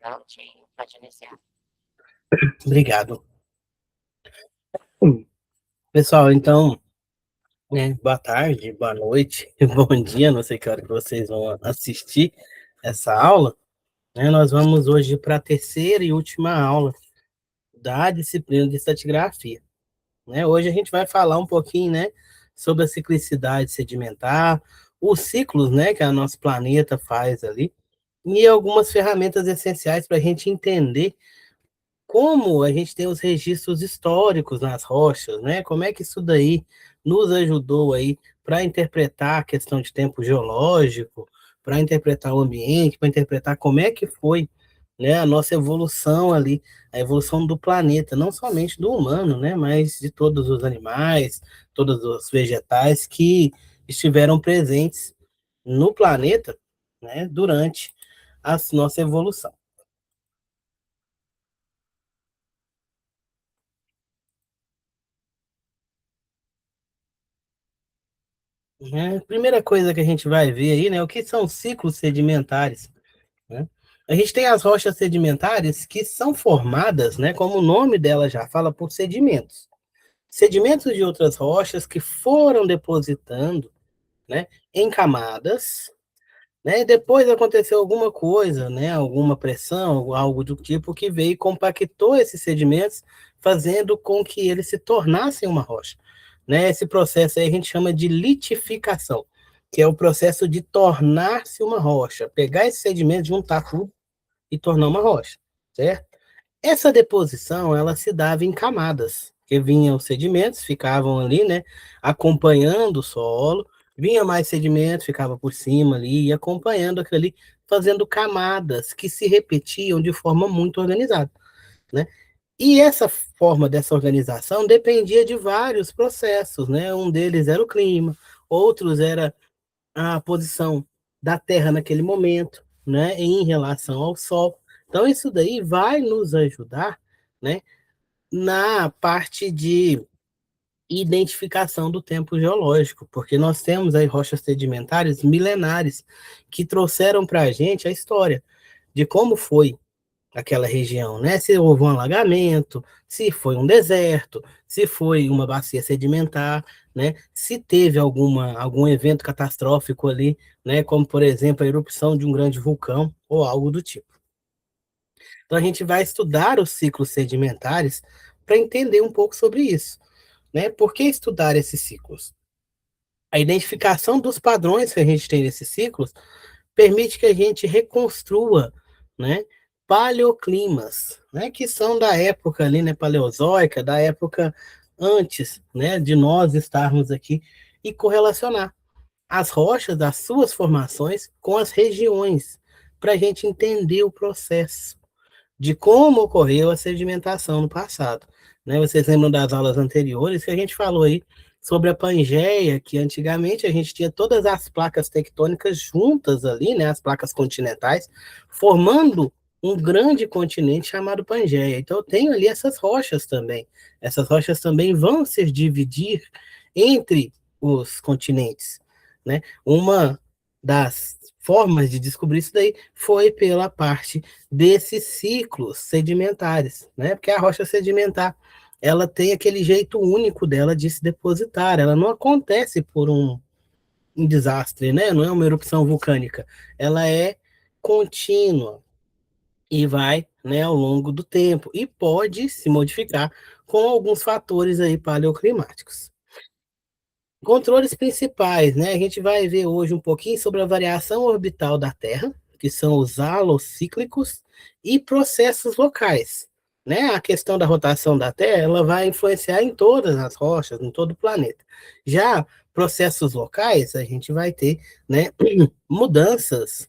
Ok, pode iniciar. Obrigado. Pessoal, então, né, boa tarde, boa noite, bom dia, não sei que hora que vocês vão assistir essa aula, né? Nós vamos hoje para a terceira e última aula da disciplina de estratigrafia, né? Hoje a gente vai falar um pouquinho, né, sobre a ciclicidade sedimentar, os ciclos, né, que o nosso planeta faz ali, e algumas ferramentas essenciais para a gente entender como a gente tem os registros históricos nas rochas, né? Como é que isso daí nos ajudou aí para interpretar a questão de tempo geológico, para interpretar o ambiente, para interpretar como é que foi, né, a nossa evolução ali, a evolução do planeta, não somente do humano, né, mas de todos os animais, todos os vegetais que estiveram presentes no planeta, né, durante a nossa evolução. Né? Primeira coisa que a gente vai ver aí, né, o que são ciclos sedimentares, né? A gente tem as rochas sedimentares que são formadas, né, como o nome dela já fala, por sedimentos. Sedimentos de outras rochas que foram depositando, né, em camadas, né, e depois aconteceu alguma coisa, né, alguma pressão, algo do tipo que veio e compactou esses sedimentos, fazendo com que eles se tornassem uma rocha, né? Esse processo aí a gente chama de litificação, que é o processo de tornar-se uma rocha, pegar esse sedimento, juntar tudo e tornar uma rocha, certo? Essa deposição, ela se dava em camadas, que vinham os sedimentos, ficavam ali, né, acompanhando o solo, vinha mais sedimentos, ficava por cima ali, e acompanhando aquilo ali, fazendo camadas que se repetiam de forma muito organizada, né? E essa forma dessa organização dependia de vários processos, né? Um deles era o clima, outros era a posição da Terra naquele momento, né, em relação ao Sol. Então, isso daí vai nos ajudar, né, na parte de identificação do tempo geológico, porque nós temos aí rochas sedimentares milenares que trouxeram para a gente a história de como foi aquela região, né? Se houve um alagamento, se foi um deserto, se foi uma bacia sedimentar, né? Se teve algum evento catastrófico ali, né? Como, por exemplo, a erupção de um grande vulcão ou algo do tipo. Então, a gente vai estudar os ciclos sedimentares para entender um pouco sobre isso, né? Por que estudar esses ciclos? A identificação dos padrões que a gente tem nesses ciclos permite que a gente reconstrua, né, paleoclimas, né, que são da época ali, né, paleozoica, da época antes, né, de nós estarmos aqui e correlacionar as rochas das suas formações com as regiões, para a gente entender o processo de como ocorreu a sedimentação no passado. Né? Vocês lembram das aulas anteriores que a gente falou aí sobre a Pangeia, que antigamente a gente tinha todas as placas tectônicas juntas ali, né, as placas continentais, formando um grande continente chamado Pangeia. Então eu tenho ali essas rochas também. Essas rochas também vão se dividir entre os continentes, né? Uma das formas de descobrir isso daí foi pela parte desses ciclos sedimentares, né? Porque a rocha sedimentar, ela tem aquele jeito único dela de se depositar, ela não acontece por um desastre, né? Não é uma erupção vulcânica, ela é contínua e vai, né, ao longo do tempo e pode se modificar com alguns fatores aí paleoclimáticos. Controles principais, né? A gente vai ver hoje um pouquinho sobre a variação orbital da Terra, que são os alocíclicos, e processos locais, né? A questão da rotação da Terra, ela vai influenciar em todas as rochas, em todo o planeta. Já processos locais, a gente vai ter, né, mudanças,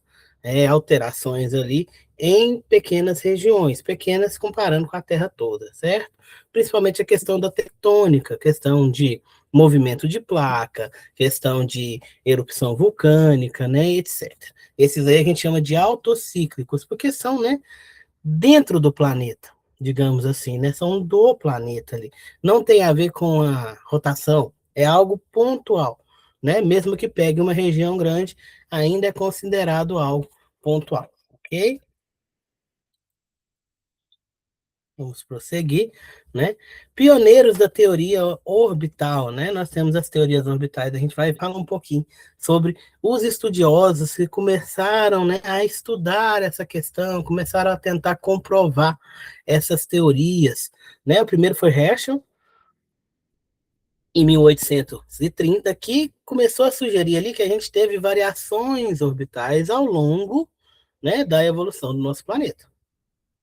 alterações ali em pequenas regiões, pequenas comparando com a Terra toda, certo? Principalmente a questão da tectônica, questão de movimento de placa, questão de erupção vulcânica, né, etc. Esses aí a gente chama de autocíclicos, porque são, né, dentro do planeta, digamos assim, né, são do planeta ali. Não tem a ver com a rotação, é algo pontual, né, mesmo que pegue uma região grande, ainda é considerado algo pontual, ok? Vamos prosseguir, né? Pioneiros da teoria orbital, né? Nós temos as teorias orbitais, a gente vai falar um pouquinho sobre os estudiosos que começaram, né, a estudar essa questão, começaram a tentar comprovar essas teorias, né? O primeiro foi Herschel, em 1830, que começou a sugerir ali que a gente teve variações orbitais ao longo, né, da evolução do nosso planeta.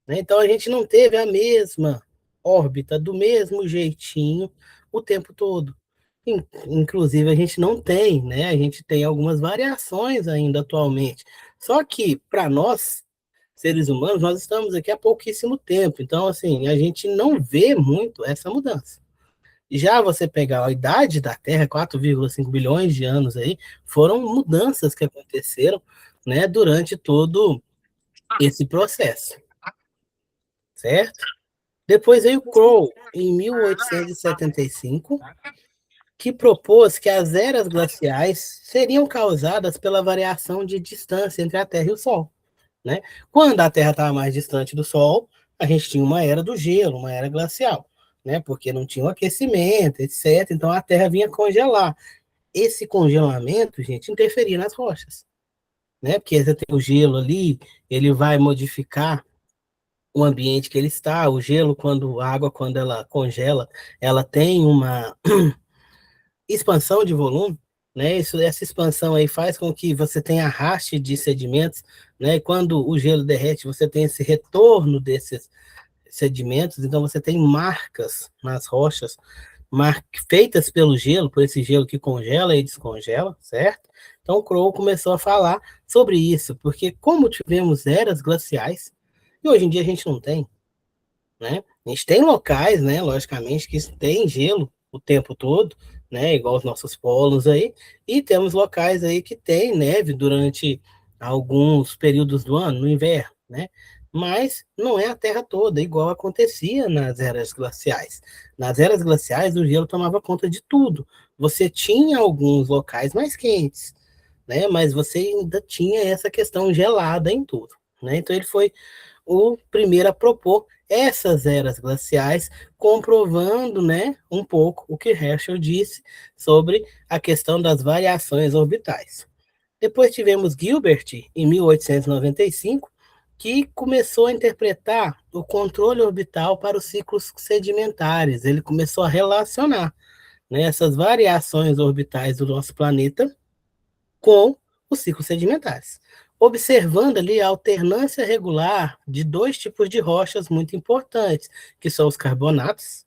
Né? Então a gente não teve a mesma órbita do mesmo jeitinho o tempo todo. Inclusive a gente não tem, né? A gente tem algumas variações ainda atualmente. Só que para nós, seres humanos, nós estamos aqui há pouquíssimo tempo. Então, assim, a gente não vê muito essa mudança. Já você pegar a idade da Terra, 4,5 bilhões de anos aí, foram mudanças que aconteceram, né, durante todo esse processo, certo? Depois veio Crow, em 1875, que propôs que as eras glaciais seriam causadas pela variação de distância entre a Terra e o Sol. Né? Quando a Terra estava mais distante do Sol, a gente tinha uma era do gelo, uma era glacial, né? Porque não tinha o aquecimento, etc. Então a Terra vinha congelar. Esse congelamento, gente, interferia nas rochas, né? Porque você tem o gelo ali, ele vai modificar o ambiente que ele está, o gelo, quando a água, quando ela congela, ela tem uma expansão de volume, né? Essa expansão aí faz com que você tenha arraste de sedimentos, né? Quando o gelo derrete, você tem esse retorno desses sedimentos, então você tem marcas nas rochas, feitas pelo gelo, por esse gelo que congela e descongela, certo? Então o Crow começou a falar sobre isso, porque como tivemos eras glaciais, e hoje em dia a gente não tem, né? A gente tem locais, né, logicamente, que tem gelo o tempo todo, né, igual os nossos polos aí, e temos locais aí que tem neve durante alguns períodos do ano, no inverno, né? Mas não é a Terra toda, igual acontecia nas eras glaciais. Nas eras glaciais, o gelo tomava conta de tudo. Você tinha alguns locais mais quentes, né? Mas você ainda tinha essa questão gelada em tudo, né? Então ele foi o primeiro a propor essas eras glaciais, comprovando, né, um pouco o que Herschel disse sobre a questão das variações orbitais. Depois tivemos Gilbert, em 1895, que começou a interpretar o controle orbital para os ciclos sedimentares. Ele começou a relacionar, né, essas variações orbitais do nosso planeta com os ciclos sedimentares, observando ali a alternância regular de dois tipos de rochas muito importantes, que são os carbonatos,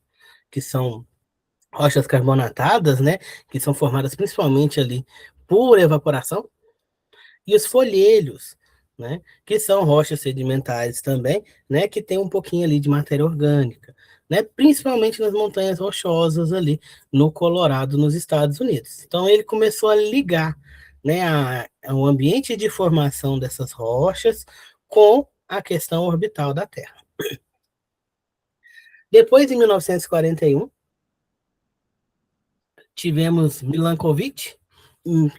que são rochas carbonatadas, né, que são formadas principalmente ali por evaporação, e os folheiros, né, que são rochas sedimentares também, né, que tem um pouquinho ali de matéria orgânica, né, principalmente nas montanhas rochosas ali no Colorado, nos Estados Unidos. Então ele começou a ligar, né, o ambiente de formação dessas rochas com a questão orbital da Terra. Depois, em 1941, tivemos Milankovitch,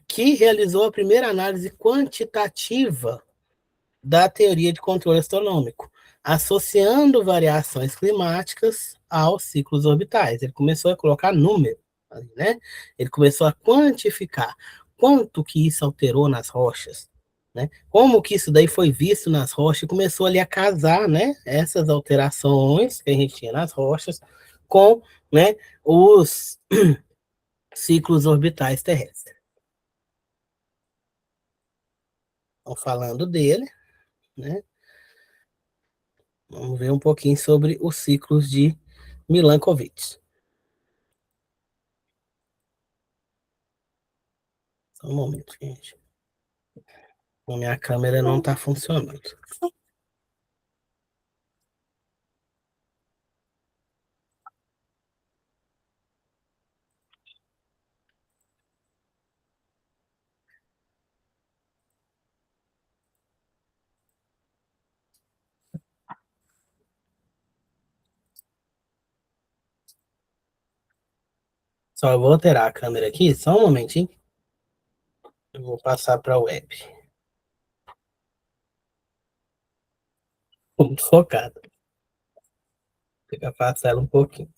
que realizou a primeira análise quantitativa da teoria de controle astronômico, associando variações climáticas aos ciclos orbitais. Ele começou a colocar número, né? Ele começou a quantificar quanto que isso alterou nas rochas, né? Como que isso daí foi visto nas rochas, e começou ali a casar, né? Essas alterações que a gente tinha nas rochas com, né? Os ciclos orbitais terrestres. Estão falando dele, né? Vamos ver um pouquinho sobre os ciclos de Milankovitch. Só um momento, gente. A minha câmera não está funcionando. Só vou alterar a câmera aqui, só um momentinho. Eu vou passar para a web. Muito focado. Fica afastar ela um pouquinho.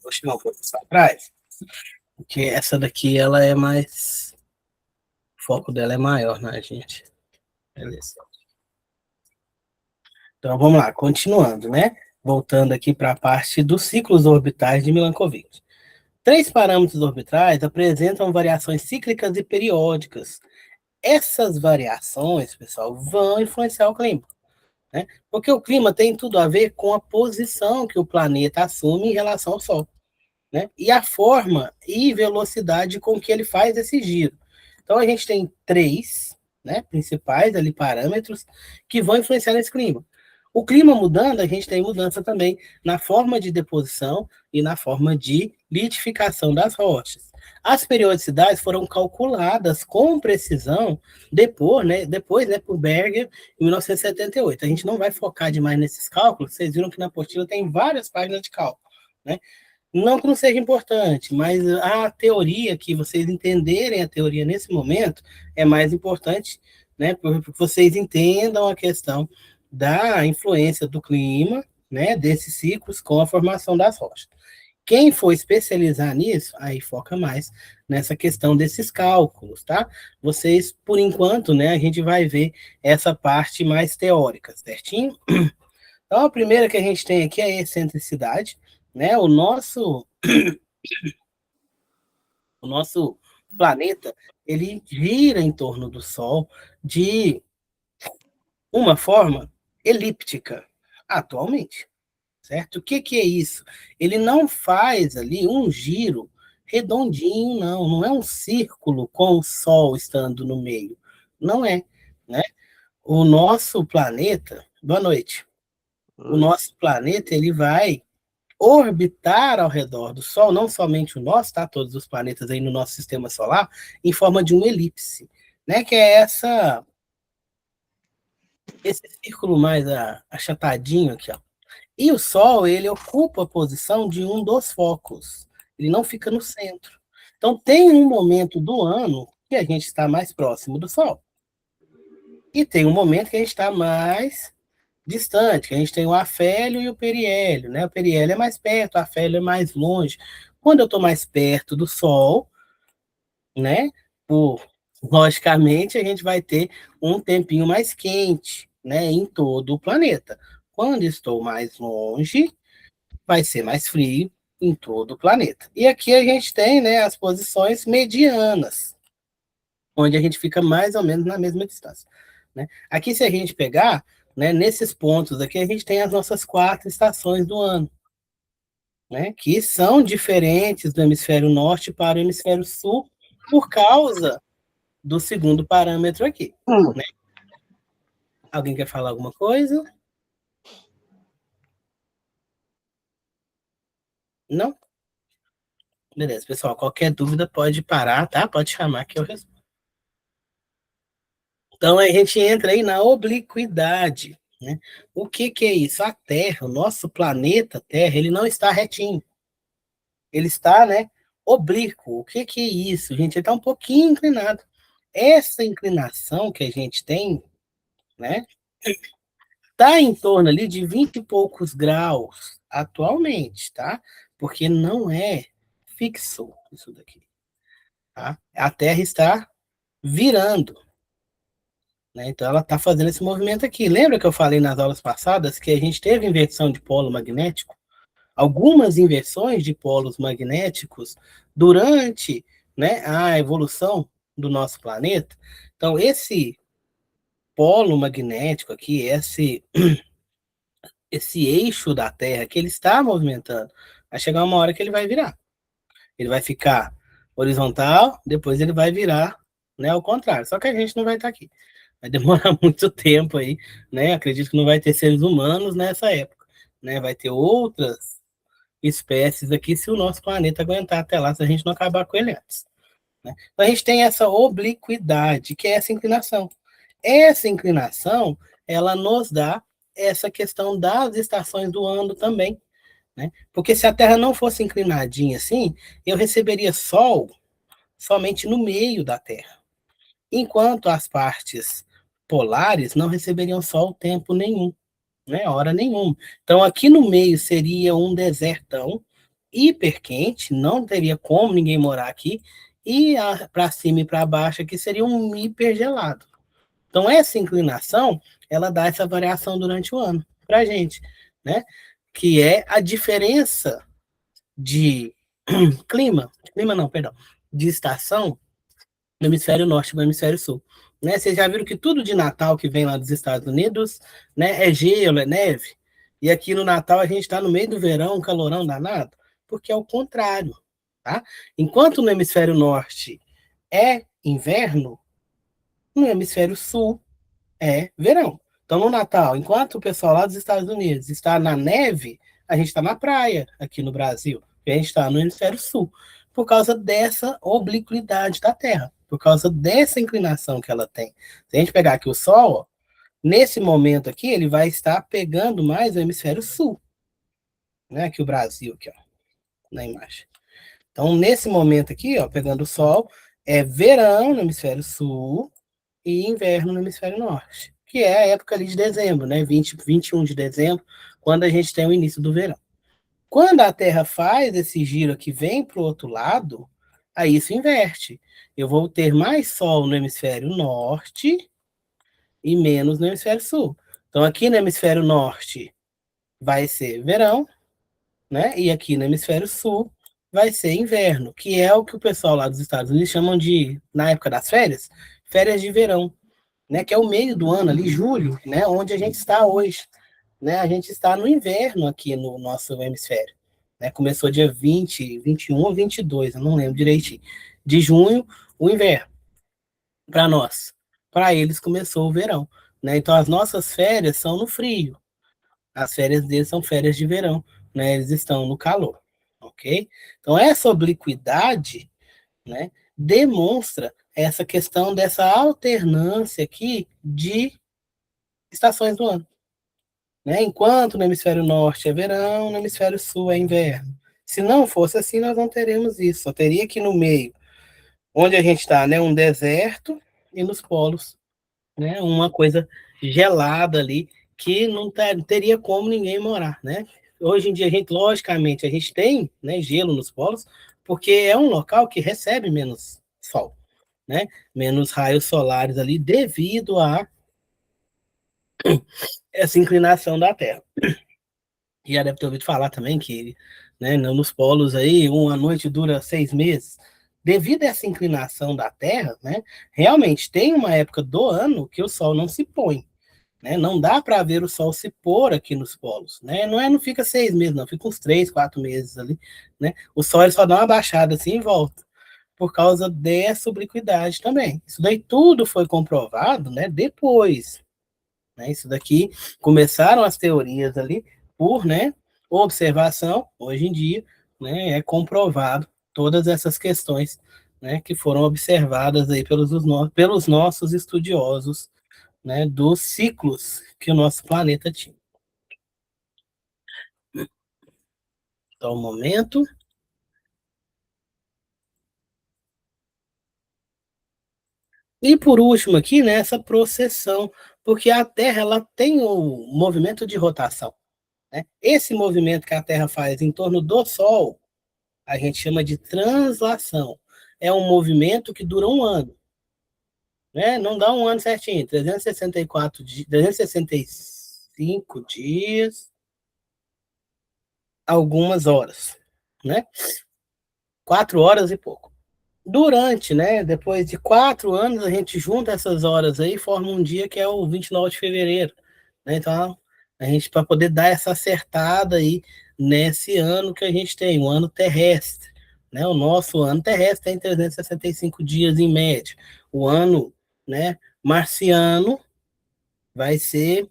Vou chamar um pouco para trás, porque essa daqui ela é mais. O foco dela é maior na gente. Beleza. Então vamos lá, continuando, né? Voltando aqui para a parte dos ciclos orbitais de Milankovitch. Três parâmetros orbitais apresentam variações cíclicas e periódicas. Essas variações, pessoal, vão influenciar o clima, né? Porque o clima tem tudo a ver com a posição que o planeta assume em relação ao Sol, né? E a forma e velocidade com que ele faz esse giro. Então a gente tem três, né, principais ali parâmetros que vão influenciar nesse clima. O clima mudando, a gente tem mudança também na forma de deposição e na forma de litificação das rochas. As periodicidades foram calculadas com precisão depois, né, por Berger, em 1978. A gente não vai focar demais nesses cálculos, vocês viram que na apostila tem várias páginas de cálculo, né? Não que não seja importante, mas a teoria, que vocês entenderem a teoria nesse momento, é mais importante, né? Porque vocês entendam a questão da influência do clima, né? Desses ciclos com a formação das rochas. Quem for especializar nisso, aí foca mais nessa questão desses cálculos, tá? Vocês, por enquanto, né, a gente vai ver essa parte mais teórica, certinho? Então, a primeira que a gente tem aqui é a excentricidade, né? O nosso planeta, ele gira em torno do Sol de uma forma elíptica, atualmente, certo? O que que é isso? Ele não faz ali um giro redondinho, não é um círculo com o Sol estando no meio, não é, né? O nosso planeta, boa noite, o nosso planeta, ele vai orbitar ao redor do Sol, não somente o nosso, tá? Todos os planetas aí no nosso sistema solar, em forma de uma elipse, né? Que é esse círculo mais achatadinho aqui, ó. E o Sol, ele ocupa a posição de um dos focos. Ele não fica no centro. Então, tem um momento do ano que a gente está mais próximo do Sol. E tem um momento que a gente está mais distante, que a gente tem o afélio e o periélio, né? O periélio é mais perto, o afélio é mais longe. Quando eu estou mais perto do Sol, né? Logicamente, a gente vai ter um tempinho mais quente, né? Em todo o planeta. Quando estou mais longe, vai ser mais frio em todo o planeta. E aqui a gente tem, né, as posições medianas, onde a gente fica mais ou menos na mesma distância, né? Aqui, se a gente pegar, né, nesses pontos aqui, a gente tem as nossas quatro estações do ano, né, que são diferentes do hemisfério norte para o hemisfério sul, por causa do segundo parâmetro aqui, né? Alguém quer falar alguma coisa? Não? Beleza, pessoal, qualquer dúvida pode parar, tá? Pode chamar que eu respondo. Então, a gente entra aí na obliquidade, né? O que que é isso? A Terra, o nosso planeta Terra, ele não está retinho. Ele está, né, oblíquo. O que que é isso, gente? Ele está um pouquinho inclinado. Essa inclinação que a gente tem, né, está em torno ali de 20 e poucos graus atualmente, tá? Porque não é fixo isso daqui, tá? A Terra está virando, né? Então ela está fazendo esse movimento aqui. Lembra que eu falei nas aulas passadas que a gente teve inversão de polo magnético? Algumas inversões de polos magnéticos durante, né, a evolução do nosso planeta. Então, esse polo magnético aqui, esse eixo da Terra que ele está movimentando, vai chegar uma hora que ele vai virar. Ele vai ficar horizontal, depois ele vai virar, né, ao contrário. Só que a gente não vai estar aqui. Vai demorar muito tempo aí, né? Acredito que não vai ter seres humanos nessa época, né? Vai ter outras espécies aqui se o nosso planeta aguentar até lá, se a gente não acabar com ele antes, né? Então a gente tem essa obliquidade, que é essa inclinação. Essa inclinação, ela nos dá essa questão das estações do ano também, né? Porque se a Terra não fosse inclinadinha assim, eu receberia Sol somente no meio da Terra, enquanto as partes polares não receberiam Sol tempo nenhum, né? Hora nenhuma. Então, aqui no meio seria um desertão hiper quente, não teria como ninguém morar aqui, e para cima e para baixo aqui seria um hiper gelado. Então, essa inclinação, ela dá essa variação durante o ano para a gente, né? Que é a diferença de clima não, perdão, de estação no hemisfério norte e no hemisfério sul. Né? Vocês já viram que tudo de Natal que vem lá dos Estados Unidos, né, é gelo, é neve. E aqui no Natal a gente está no meio do verão, um calorão danado, porque é o contrário. Tá? Enquanto no hemisfério norte é inverno, no hemisfério sul é verão. Então, no Natal, enquanto o pessoal lá dos Estados Unidos está na neve, a gente está na praia aqui no Brasil. E a gente está no hemisfério sul, por causa dessa obliquidade da Terra, por causa dessa inclinação que ela tem. Se a gente pegar aqui o Sol, ó, nesse momento aqui, ele vai estar pegando mais o hemisfério sul, né? Aqui o Brasil, aqui, ó, na imagem. Então, nesse momento aqui, ó, pegando o Sol, é verão no hemisfério sul, e inverno no hemisfério norte, que é a época ali de dezembro, né? 21 de dezembro, quando a gente tem o início do verão. Quando a Terra faz esse giro aqui, vem para o outro lado, aí isso inverte. Eu vou ter mais sol no hemisfério norte e menos no hemisfério sul. Então, aqui no hemisfério norte vai ser verão, né? E aqui no hemisfério sul vai ser inverno, que é o que o pessoal lá dos Estados Unidos chamam de, na época das férias, férias de verão, né, que é o meio do ano ali, julho, né, onde a gente está hoje, né, a gente está no inverno aqui no nosso hemisfério, né, começou dia 20, 21 ou 22, eu não lembro direitinho, de junho, o inverno, para nós, para eles começou o verão, né, então as nossas férias são no frio, as férias deles são férias de verão, né, eles estão no calor, ok? Então essa obliquidade, né, demonstra essa questão dessa alternância aqui de estações do ano. Né? Enquanto no hemisfério norte é verão, no hemisfério sul é inverno. Se não fosse assim, nós não teremos isso. Só teria que no meio, onde a gente está, né, um deserto, e nos polos, né, uma coisa gelada ali, que não teria como ninguém morar. Né? Hoje em dia, a gente, logicamente, a gente tem, né, gelo nos polos, porque é um local que recebe menos sol, né? Menos raios solares ali, devido a essa inclinação da Terra. E já deve ter ouvido falar também que, né, nos polos aí, uma noite dura 6 meses. Devido a essa inclinação da Terra, né, realmente tem uma época do ano que o Sol não se põe. Né? Não dá para ver o Sol se pôr aqui nos polos. Né? Não fica 6 meses, não, fica uns 3, 4 meses ali. Né? O Sol ele só dá uma baixada assim e volta. Por causa dessa obliquidade também. Isso daí tudo foi comprovado, né, depois. Né? Isso daqui começaram as teorias ali por, né, observação, hoje em dia, né, é comprovado todas essas questões, né, que foram observadas aí pelos nossos estudiosos, né, dos ciclos que o nosso planeta tinha. Então, um momento. E por último aqui, né, essa processão, porque a Terra ela tem o movimento de rotação. Né? Esse movimento que a Terra faz em torno do Sol, a gente chama de translação. É um movimento que dura um ano. Né? Não dá um ano certinho, 364 dias, 365 dias, algumas horas. Né? 4 horas e pouco. Durante, né, depois de 4 anos, a gente junta essas horas aí e forma um dia que é o 29 de fevereiro. Né? Então, a gente, para poder dar essa acertada aí nesse ano que a gente tem, o ano terrestre. Né? O nosso ano terrestre tem 365 dias em média. O ano, né, marciano vai ser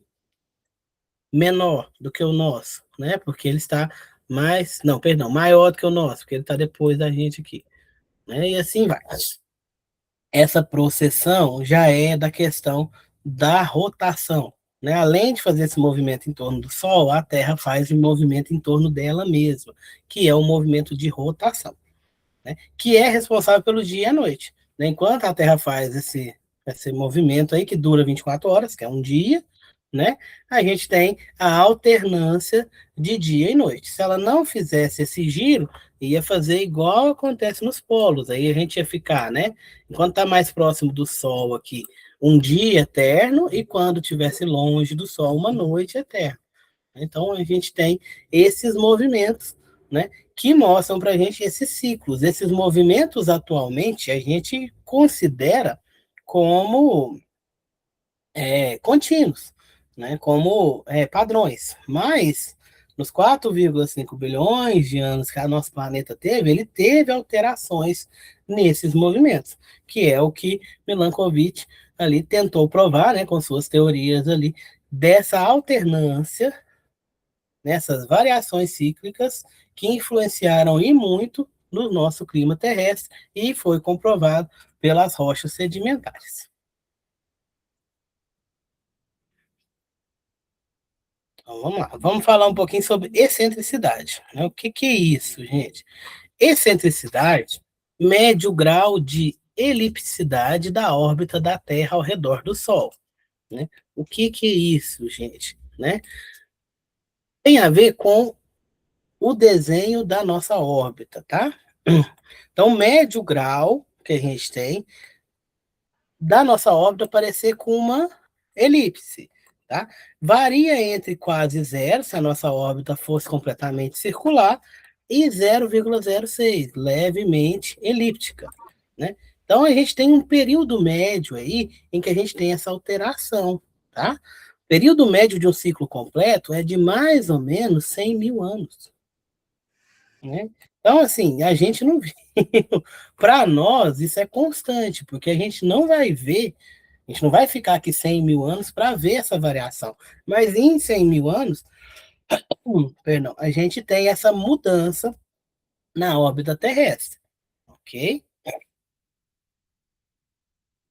menor do que o nosso, né? Porque ele está mais, não, perdão, maior do que o nosso, porque ele está depois da gente aqui. Né? E assim vai. Essa processão já é da questão da rotação. Né? Além de fazer esse movimento em torno do Sol, a Terra faz um movimento em torno dela mesma, que é o movimento de rotação, né? Que é responsável pelo dia e a noite. Né? Enquanto a Terra faz esse movimento aí, que dura 24 horas, que é um dia, né, a gente tem a alternância de dia e noite. Se ela não fizesse esse giro, ia fazer igual acontece nos polos. Aí a gente ia ficar, né, enquanto está mais próximo do Sol aqui, um dia eterno, e quando estivesse longe do Sol, uma noite eterna. Então a gente tem esses movimentos, né, que mostram para a gente esses ciclos. Esses movimentos atualmente a gente considera como contínuos, né, como padrões. Mas nos 4,5 bilhões de anos que o nosso planeta teve, ele teve alterações nesses movimentos, que é o que Milankovitch ali tentou provar, né, com suas teorias ali, dessa alternância, nessas variações cíclicas que influenciaram e muito no nosso clima terrestre e foi comprovado pelas rochas sedimentares. Então, vamos lá, vamos falar um pouquinho sobre excentricidade. Né? O que é isso, gente? Excentricidade mede o grau de elipticidade da órbita da Terra ao redor do Sol. Né? O que é isso, gente? Né? Tem a ver com o desenho da nossa órbita, tá? Então, mede o grau que a gente tem da nossa órbita parecer com uma elipse, tá? Varia entre quase zero, se a nossa órbita fosse completamente circular, e 0,06, levemente elíptica, né? Então, a gente tem um período médio aí em que a gente tem essa alteração, tá? O período médio de um ciclo completo é de mais ou menos 100 mil anos, né? Então, assim, a gente não viu. Para nós, isso é constante, porque a gente não vai ver, a gente não vai ficar aqui 100 mil anos para ver essa variação. Mas em 100 mil anos, perdão, a gente tem essa mudança na órbita terrestre, ok?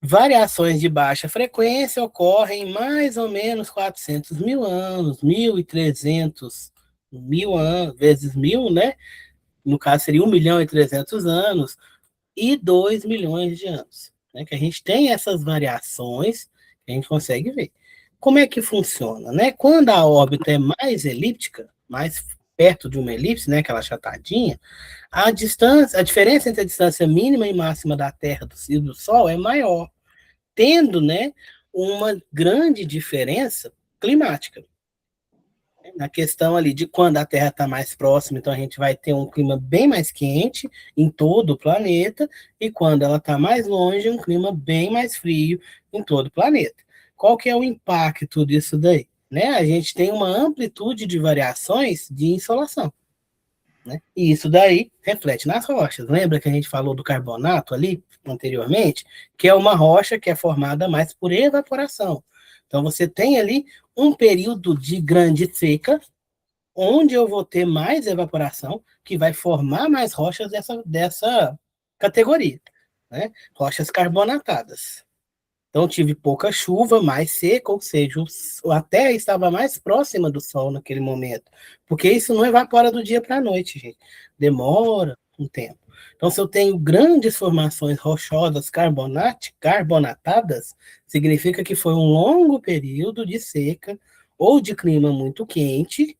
Variações de baixa frequência ocorrem em mais ou menos 400 mil anos, 1.300 mil anos, vezes mil, né? No caso, seria 1.300.000 anos, e 2 milhões de anos. Né? Que a gente tem essas variações que a gente consegue ver. Como é que funciona? Né? Quando a órbita é mais elíptica, mais perto de uma elipse, né, aquela achatadinha, a distância, a diferença entre a distância mínima e máxima da Terra e do Sol é maior, tendo, né, uma grande diferença climática. Na questão ali de quando a Terra está mais próxima, então a gente vai ter um clima bem mais quente em todo o planeta, e quando ela está mais longe, um clima bem mais frio em todo o planeta. Qual que é o impacto disso daí? Né? A gente tem uma amplitude de variações de insolação. Né? E isso daí reflete nas rochas. Lembra que a gente falou do carbonato ali anteriormente? Que é uma rocha que é formada mais por evaporação. Então você tem ali um período de grande seca, onde eu vou ter mais evaporação, que vai formar mais rochas dessa categoria, né? Rochas carbonatadas. Então, tive pouca chuva, mais seca, ou seja, a Terra estava mais próxima do Sol naquele momento. Porque isso não evapora do dia para a noite, gente. Demora um tempo. Então, se eu tenho grandes formações rochosas carbonatadas, significa que foi um longo período de seca ou de clima muito quente,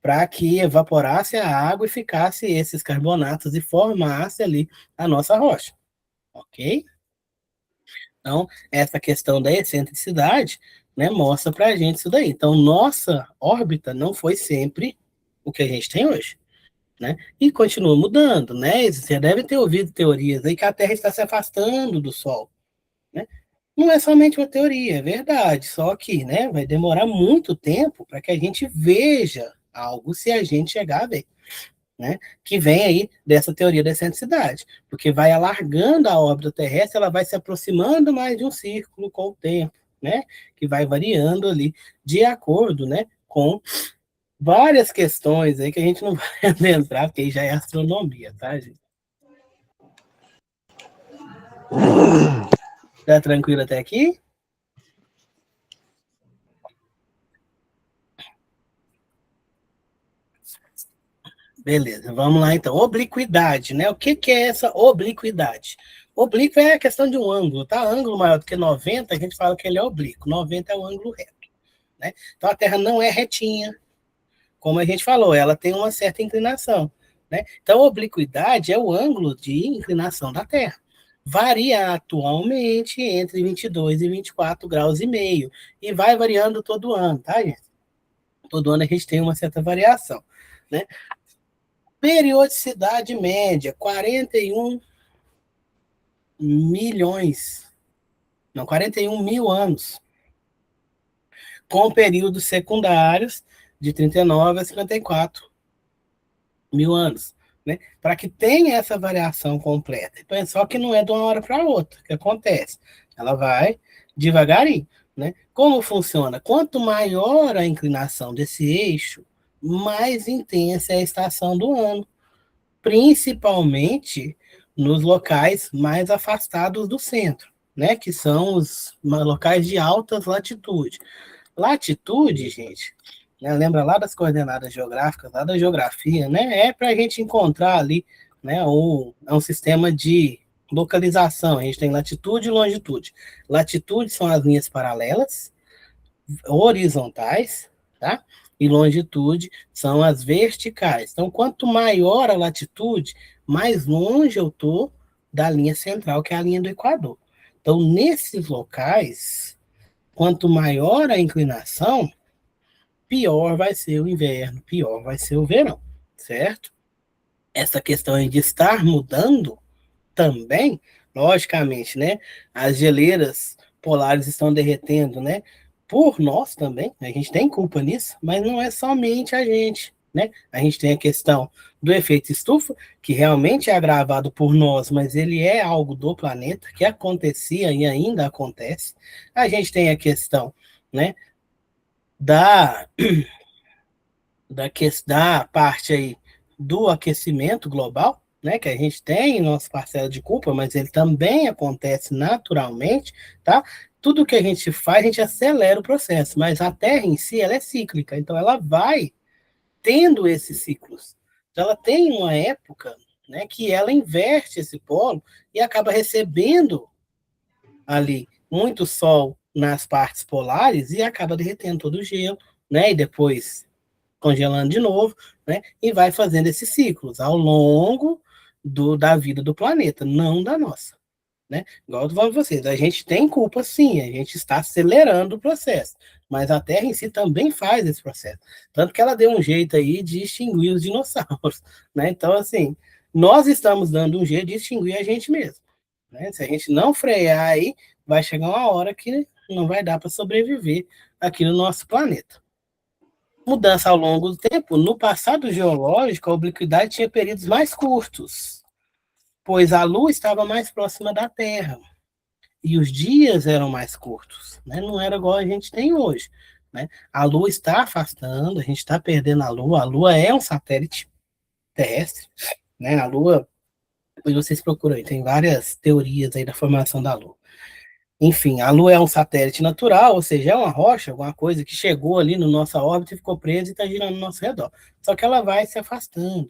para que evaporasse a água e ficasse esses carbonatos e formasse ali a nossa rocha, ok? Então, essa questão da excentricidade, né, mostra para a gente isso daí. Então, nossa órbita não foi sempre o que a gente tem hoje, né? E continua mudando, né? Você deve ter ouvido teorias aí que a Terra está se afastando do Sol, né? Não é somente uma teoria, é verdade, só que, né, vai demorar muito tempo para que a gente veja algo se a gente chegar a ver. Né, que vem aí dessa teoria da excentricidade, porque vai alargando a órbita terrestre, ela vai se aproximando mais de um círculo com o tempo, né, que vai variando ali de acordo, né, com várias questões aí que a gente não vai adentrar, porque aí já é astronomia, tá, gente? Tá tranquilo até aqui? Beleza, vamos lá então. Obliquidade, né? O que é essa obliquidade? Oblíquo é a questão de um ângulo, tá? Ângulo maior do que 90, a gente fala que ele é oblíquo. 90 é o ângulo reto. né? Então a Terra não é retinha, como a gente falou, ela tem uma certa inclinação, né? Então a obliquidade é o ângulo de inclinação da Terra. Varia atualmente entre 22 e 24 graus e meio, e vai variando todo ano, tá, gente? Todo ano a gente tem uma certa variação, né? Periodicidade média, 41 milhões, não, 41 mil anos, com períodos secundários de 39 a 54 mil anos, né? Para que tenha essa variação completa. Então, só que não é de uma hora para outra que acontece. Ela vai devagarinho, né? Como funciona? Quanto maior a inclinação desse eixo, mais intensa é a estação do ano, principalmente nos locais mais afastados do centro, né? Que são os locais de altas latitudes. Latitude, gente, né, lembra lá das coordenadas geográficas, lá da geografia, né? É para a gente encontrar ali, né? É um sistema de localização. A gente tem latitude e longitude. Latitude são as linhas paralelas, horizontais, tá? E longitude são as verticais. Então, quanto maior a latitude, mais longe eu tô da linha central, que é a linha do Equador. Então, nesses locais, quanto maior a inclinação, pior vai ser o inverno, pior vai ser o verão, certo? Essa questão de estar mudando também, logicamente, né? As geleiras polares estão derretendo, né? Por nós também, a gente tem culpa nisso, mas não é somente a gente, né? A gente tem a questão do efeito estufa, que realmente é agravado por nós, mas ele é algo do planeta, que acontecia e ainda acontece. A gente tem a questão, né, da da parte aí do aquecimento global, né, que a gente tem nossa parcela de culpa, mas ele também acontece naturalmente, tá? Tudo que a gente faz, a gente acelera o processo, mas a Terra em si, ela é cíclica, então ela vai tendo esses ciclos. Então ela tem uma época, né, que ela inverte esse polo e acaba recebendo ali muito sol nas partes polares e acaba derretendo todo o gelo, né, e depois congelando de novo, né? E vai fazendo esses ciclos ao longo da vida do planeta, não da nossa, né? Igual eu tô falando pra vocês, a gente tem culpa sim, a gente está acelerando o processo, mas a Terra em si também faz esse processo. Tanto que ela deu um jeito aí de extinguir os dinossauros, né? Então, assim, nós estamos dando um jeito de extinguir a gente mesmo, né? Se a gente não frear aí, vai chegar uma hora que não vai dar para sobreviver aqui no nosso planeta. Mudança ao longo do tempo. No passado geológico, a obliquidade tinha períodos mais curtos, pois a Lua estava mais próxima da Terra e os dias eram mais curtos, né? Não era igual a gente tem hoje, né? A Lua está afastando, a gente está perdendo a Lua. A Lua é um satélite terrestre, né? A Lua, depois vocês procuram aí, tem várias teorias aí da formação da Lua. Enfim, a Lua é um satélite natural, ou seja, é uma rocha, alguma coisa que chegou ali na nossa órbita e ficou presa e está girando ao nosso redor. Só que ela vai se afastando.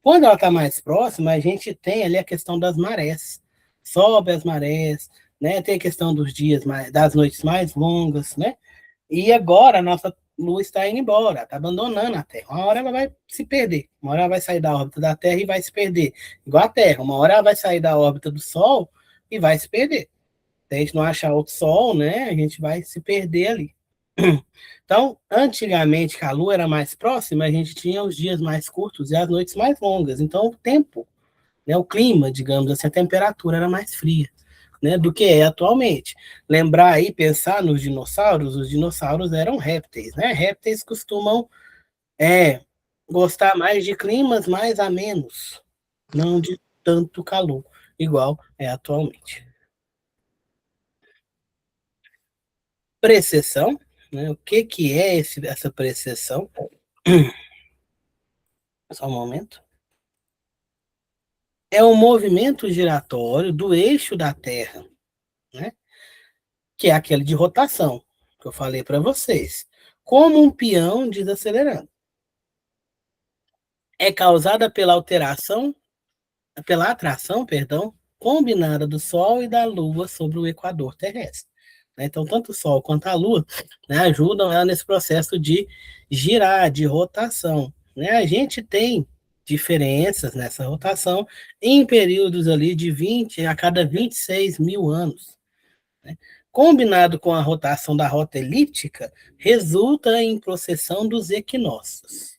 Quando ela está mais próxima, a gente tem ali a questão das marés. Sobe as marés, né? Tem a questão dos dias, das noites mais longas, né? E agora a nossa Lua está indo embora, está abandonando a Terra. Uma hora ela vai se perder, uma hora ela vai sair da órbita da Terra e vai se perder. Igual a Terra, uma hora ela vai sair da órbita do Sol e vai se perder. Se a gente não achar outro Sol, né? A gente vai se perder ali. Então, antigamente, que a Lua era mais próxima, a gente tinha os dias mais curtos e as noites mais longas. Então, o tempo, né, o clima, digamos assim, a temperatura era mais fria, né, do que é atualmente. Lembrar aí, pensar nos dinossauros, os dinossauros eram répteis, né? Répteis costumam gostar mais de climas mais amenos, não de tanto calor, igual é atualmente. Precessão, né? O que, que é essa precessão? Só um momento. É o movimento giratório do eixo da Terra, né? Que é aquele de rotação, que eu falei para vocês, como um peão desacelerando. É causada pela atração, perdão, combinada do Sol e da Lua sobre o equador terrestre. né? Então, tanto o Sol quanto a Lua, né, ajudam ela nesse processo de girar, de rotação, né? A gente tem diferenças nessa rotação em períodos ali de 20 a cada 26 mil anos, né? Combinado com a rotação da rota elíptica, resulta em processão dos equinócios,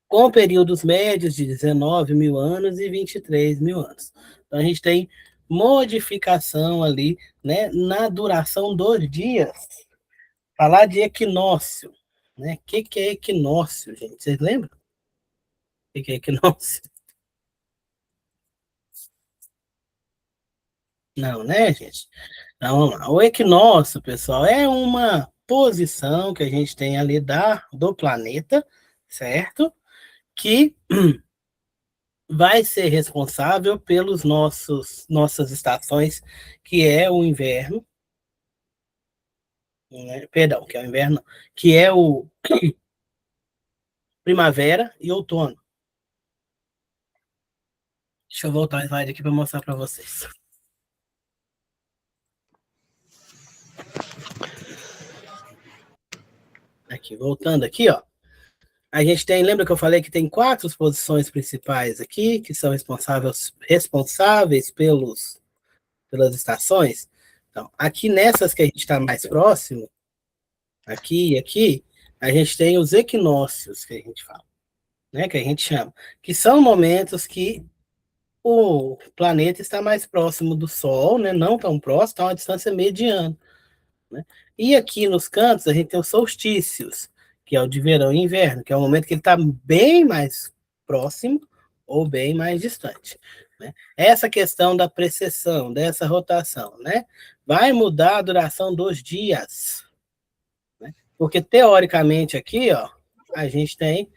com períodos médios de 19 mil anos e 23 mil anos. Então, a gente tem modificação ali, né, na duração dos dias. Falar de equinócio, né? O que é equinócio, gente? Vocês lembram? O que é equinócio? Não, né, gente? Então, vamos lá. O equinócio, pessoal, é uma posição que a gente tem ali do planeta, certo? Que vai ser responsável pelos nossas estações, que é o inverno, né? Perdão, que é o inverno, que é o primavera e outono. Deixa eu voltar o slide aqui para mostrar para vocês. Aqui, voltando aqui, ó. A gente tem, lembra que eu falei que tem 4 posições principais aqui, que são responsáveis pelas estações? Então, aqui nessas que a gente está mais próximo, aqui e aqui, a gente tem os equinócios, que a gente fala, né, que a gente chama, que são momentos que o planeta está mais próximo do Sol, né, não tão próximo, está uma distância mediana, né? E aqui nos cantos a gente tem os solstícios, que é o de verão e inverno, que é o momento que ele está bem mais próximo ou bem mais distante, né? Essa questão da precessão, dessa rotação, né, vai mudar a duração dos dias, né? Porque teoricamente aqui, ó, a gente tem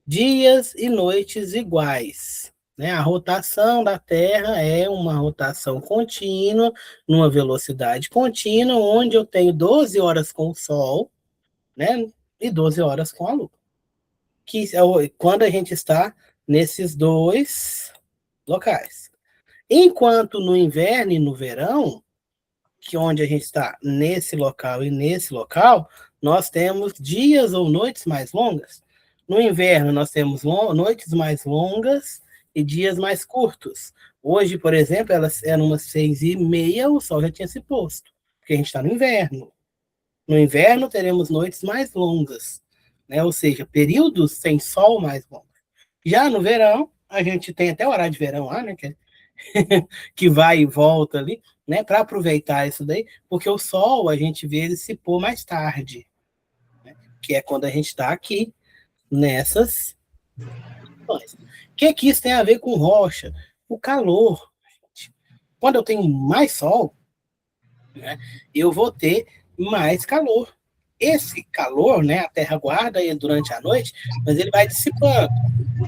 dias e noites iguais, né? A rotação da Terra é uma rotação contínua, numa velocidade contínua, onde eu tenho 12 horas com o Sol, né? E 12 horas com a Lua. Que é quando a gente está nesses dois locais. Enquanto no inverno e no verão, que onde a gente está nesse local e nesse local, nós temos dias ou noites mais longas. No inverno, nós temos noites mais longas e dias mais curtos. Hoje, por exemplo, elas eram umas 6h30, o sol já tinha se posto, porque a gente está no inverno. No inverno, teremos noites mais longas, né? Ou seja, períodos sem sol mais longos. Já no verão, a gente tem até o horário de verão lá, né? Que vai e volta ali, né, para aproveitar isso daí, porque o sol a gente vê ele se pôr mais tarde, né, que é quando a gente está aqui nessas. O que isso tem a ver com rocha? O calor. Quando eu tenho mais sol, né, eu vou ter mais calor. Esse calor, né, a Terra guarda ele durante a noite, mas ele vai dissipando.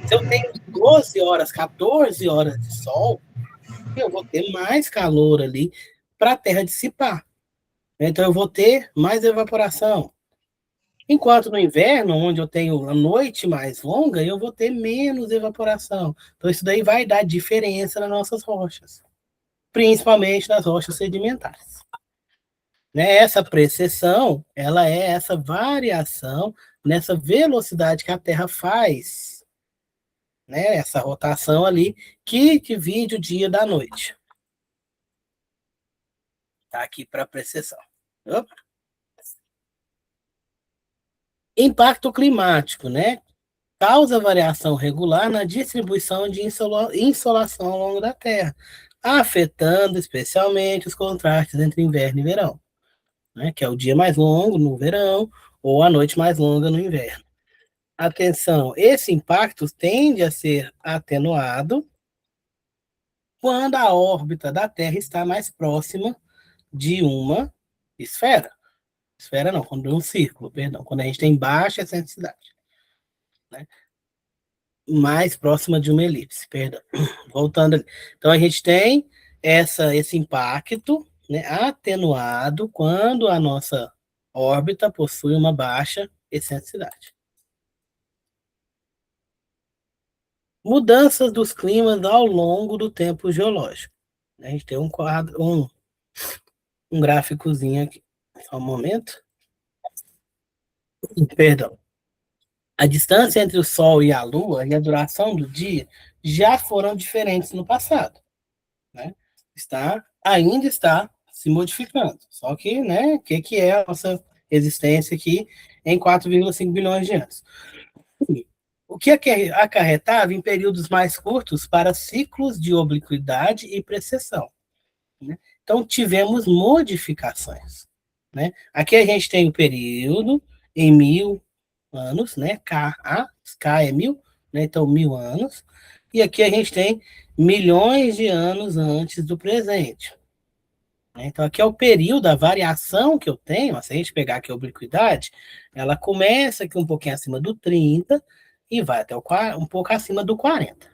Se eu tenho 12 horas, 14 horas de sol, eu vou ter mais calor ali para a Terra dissipar. Então, eu vou ter mais evaporação. Enquanto no inverno, onde eu tenho a noite mais longa, eu vou ter menos evaporação. Então, isso daí vai dar diferença nas nossas rochas, principalmente nas rochas sedimentares. Né? Essa precessão, ela é essa variação nessa velocidade que a Terra faz, né? Essa rotação ali, que divide o dia da noite. Tá aqui para precessão. Opa. Impacto climático, né? Causa variação regular na distribuição de insolação ao longo da Terra, afetando especialmente os contrastes entre inverno e verão, né? Que é o dia mais longo no verão ou a noite mais longa no inverno. Atenção, esse impacto tende a ser atenuado quando a órbita da Terra está mais próxima de uma esfera. Esfera não, quando é um círculo, perdão, quando a gente tem baixa excentricidade, né? Mais próxima de uma elipse, perdão. Voltando ali. Então, a gente tem esse impacto, né, atenuado quando a nossa órbita possui uma baixa excentricidade. Mudanças dos climas ao longo do tempo geológico. A gente tem um um gráficozinho aqui. Só um momento. Perdão. A distância entre o Sol e a Lua e a duração do dia já foram diferentes no passado, né? Ainda está se modificando. Só que, né, o que é a nossa existência aqui em 4,5 bilhões de anos? O que acarretava em períodos mais curtos para ciclos de obliquidade e precessão, né? Então, tivemos modificações, né? Aqui a gente tem o período em 1.000 anos, né? K é 1.000, né? Então 1.000 anos. E aqui a gente tem milhões de anos antes do presente. Então aqui é o período, a variação que eu tenho, se a gente pegar aqui a obliquidade, ela começa aqui um pouquinho acima do 30 e vai até um pouco acima do 40.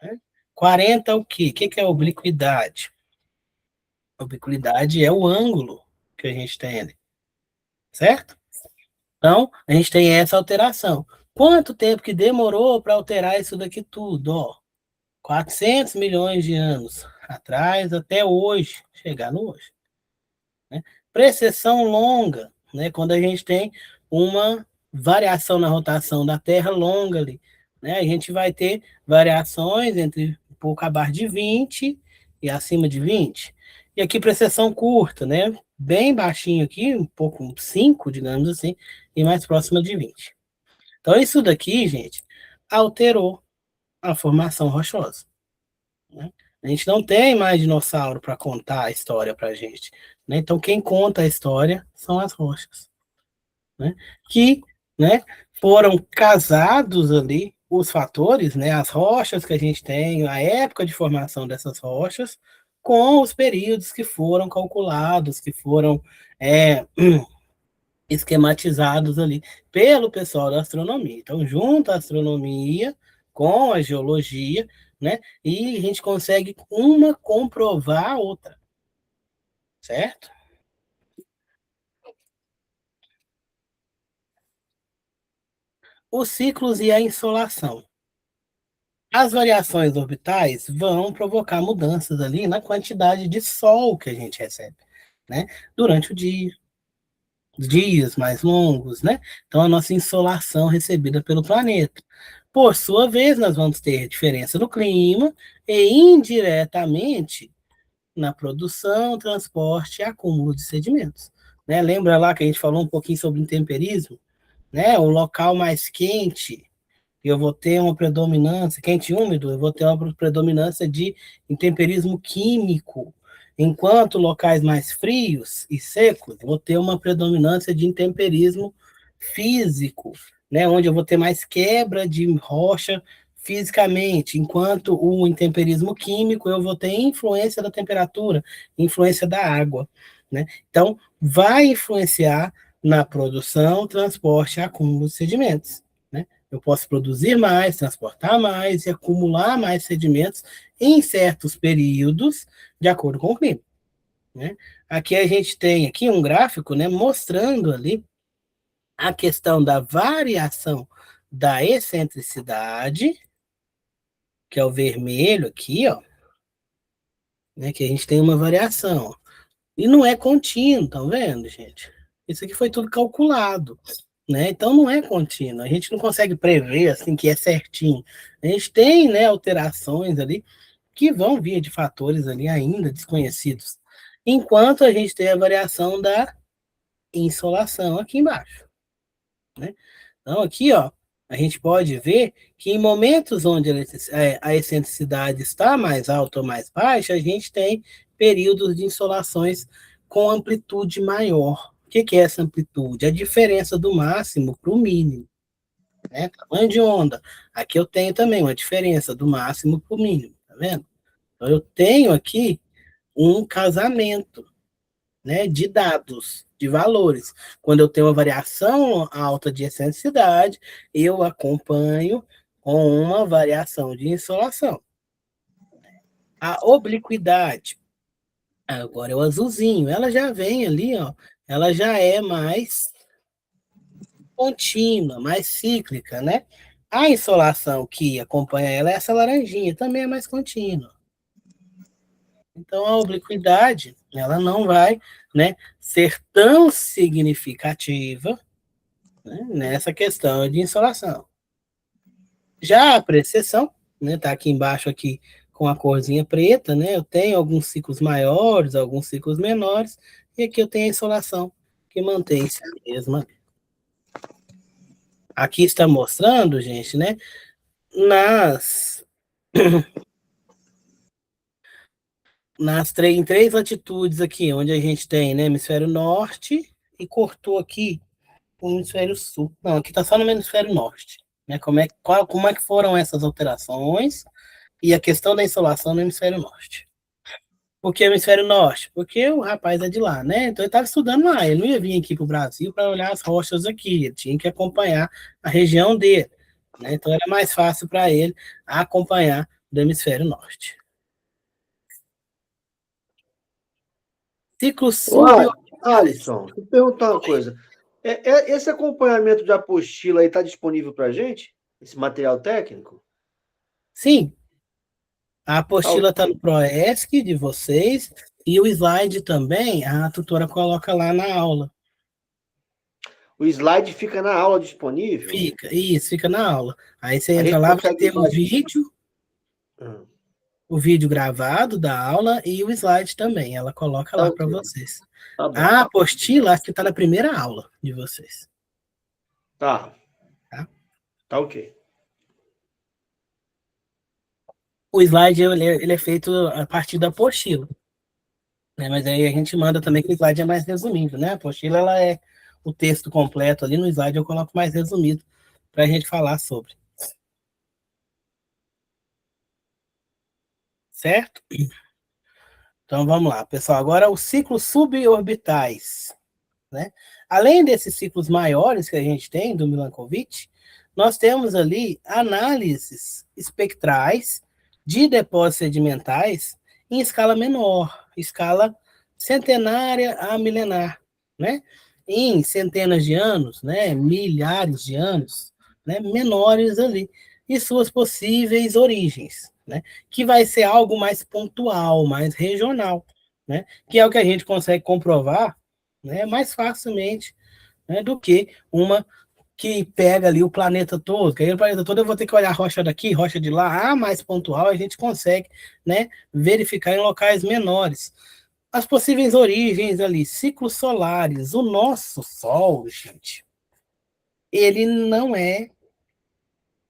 Né? 40 é o quê? O que é a obliquidade? A obliquidade é o ângulo que a gente tem ali, certo? Então, a gente tem essa alteração. Quanto tempo que demorou para alterar isso daqui tudo? Ó, 400 milhões de anos atrás até hoje, chegar no hoje. Né? Precessão longa, né? Quando a gente tem uma variação na rotação da Terra longa ali, né? A gente vai ter variações entre um pouco abaixo de 20 e acima de 20. E aqui precessão curta, né? Bem baixinho aqui, um pouco 5, digamos assim, e mais próxima de 20. Então isso daqui, gente, alterou a formação rochosa. Né? A gente não tem mais dinossauro para contar a história para a gente. Né? Então, quem conta a história são as rochas. Né? Que, né, foram casados ali os fatores, né, as rochas que a gente tem, a época de formação dessas rochas, com os períodos que foram calculados, que foram esquematizados ali pelo pessoal da astronomia. Então, junta a astronomia com a geologia, né? E a gente consegue uma comprovar a outra, certo? Os ciclos e a insolação. As variações orbitais vão provocar mudanças ali na quantidade de sol que a gente recebe, né? Durante o dia, dias mais longos, né? Então, a nossa insolação recebida pelo planeta. Por sua vez, nós vamos ter diferença no clima e, indiretamente, na produção, transporte e acúmulo de sedimentos. Né? Lembra lá que a gente falou um pouquinho sobre intemperismo? Né? O local mais quente, eu vou ter uma predominância, quente e úmido, eu vou ter uma predominância de intemperismo químico, enquanto locais mais frios e secos, eu vou ter uma predominância de intemperismo físico, né, onde eu vou ter mais quebra de rocha fisicamente, enquanto o intemperismo químico eu vou ter influência da temperatura, influência da água, né? Então, vai influenciar na produção, transporte e acúmulo de sedimentos. Né? Eu posso produzir mais, transportar mais e acumular mais sedimentos em certos períodos, de acordo com o clima. Né? Aqui a gente tem aqui um gráfico, né, mostrando ali a questão da variação da excentricidade, que é o vermelho aqui, ó, né, que a gente tem uma variação. E não é contínuo, estão vendo, gente? Isso aqui foi tudo calculado. Né? Então não é contínuo, a gente não consegue prever assim que é certinho. A gente tem, né, alterações ali que vão vir de fatores ali ainda desconhecidos. Enquanto a gente tem a variação da insolação aqui embaixo, né? Então aqui, ó, a gente pode ver que em momentos onde a excentricidade está mais alta ou mais baixa, a gente tem períodos de insolações com amplitude maior. O que é essa amplitude? A diferença do máximo para o mínimo, né? Tamanho de onda. Aqui eu tenho também uma diferença do máximo para o mínimo, tá vendo? Então eu tenho aqui um casamento, né, de dados, de valores. Quando eu tenho uma variação alta de excentricidade, eu acompanho com uma variação de insolação. A obliquidade, agora é o azulzinho, ela já vem ali, ó, ela já é mais contínua, mais cíclica, né? A insolação que acompanha ela é essa laranjinha, também é mais contínua. Então, a obliquidade ela não vai, né, ser tão significativa, né, nessa questão de insolação. Já a precessão, né, tá aqui embaixo aqui com a corzinha preta, né, eu tenho alguns ciclos maiores, alguns ciclos menores, e aqui eu tenho a insolação, que mantém-se a mesma. Aqui está mostrando, gente, né, em três latitudes aqui, onde a gente tem, né, hemisfério norte, e cortou aqui o hemisfério sul. Não, aqui está só no hemisfério norte. Né, como é que foram essas alterações e a questão da insolação no hemisfério norte. Por que o hemisfério norte? Porque o rapaz é de lá, né? Então ele estava estudando lá, ele não ia vir aqui para o Brasil para olhar as rochas aqui, ele tinha que acompanhar a região dele. Né? Então era mais fácil para ele acompanhar do hemisfério norte. Ciclo suborbitais. Alisson, deixa eu perguntar uma coisa. Esse acompanhamento de apostila aí está disponível para a gente? Esse material técnico? Sim, a apostila está no ProESC de vocês e o slide também a tutora coloca lá na aula. O slide fica na aula disponível? Fica na aula. Aí você entra lá, vai ter o vídeo gravado da aula e o slide também. Ela coloca lá para vocês. Tá bom. A apostila acho que está na primeira aula de vocês. Tá ok. O slide ele é feito a partir da apostila. Né? Mas aí a gente manda também que o slide é mais resumido, né? A apostila ela é o texto completo ali, no slide eu coloco mais resumido para a gente falar sobre. Certo? Então vamos lá, pessoal. Agora os ciclos suborbitais. Né? Além desses ciclos maiores que a gente tem do Milankovitch, nós temos ali análises espectrais de depósitos sedimentais em escala menor, escala centenária a milenar, né? Em centenas de anos, né? Milhares de anos, né? Menores ali, e suas possíveis origens, né? Que vai ser algo mais pontual, mais regional, né? Que é o que a gente consegue comprovar, né? Mais facilmente, né? Do que uma que pega ali o planeta todo, que aí o planeta todo eu vou ter que olhar rocha daqui, rocha de lá, mais pontual, a gente consegue, né, verificar em locais menores. As possíveis origens ali, ciclos solares, o nosso Sol, gente, ele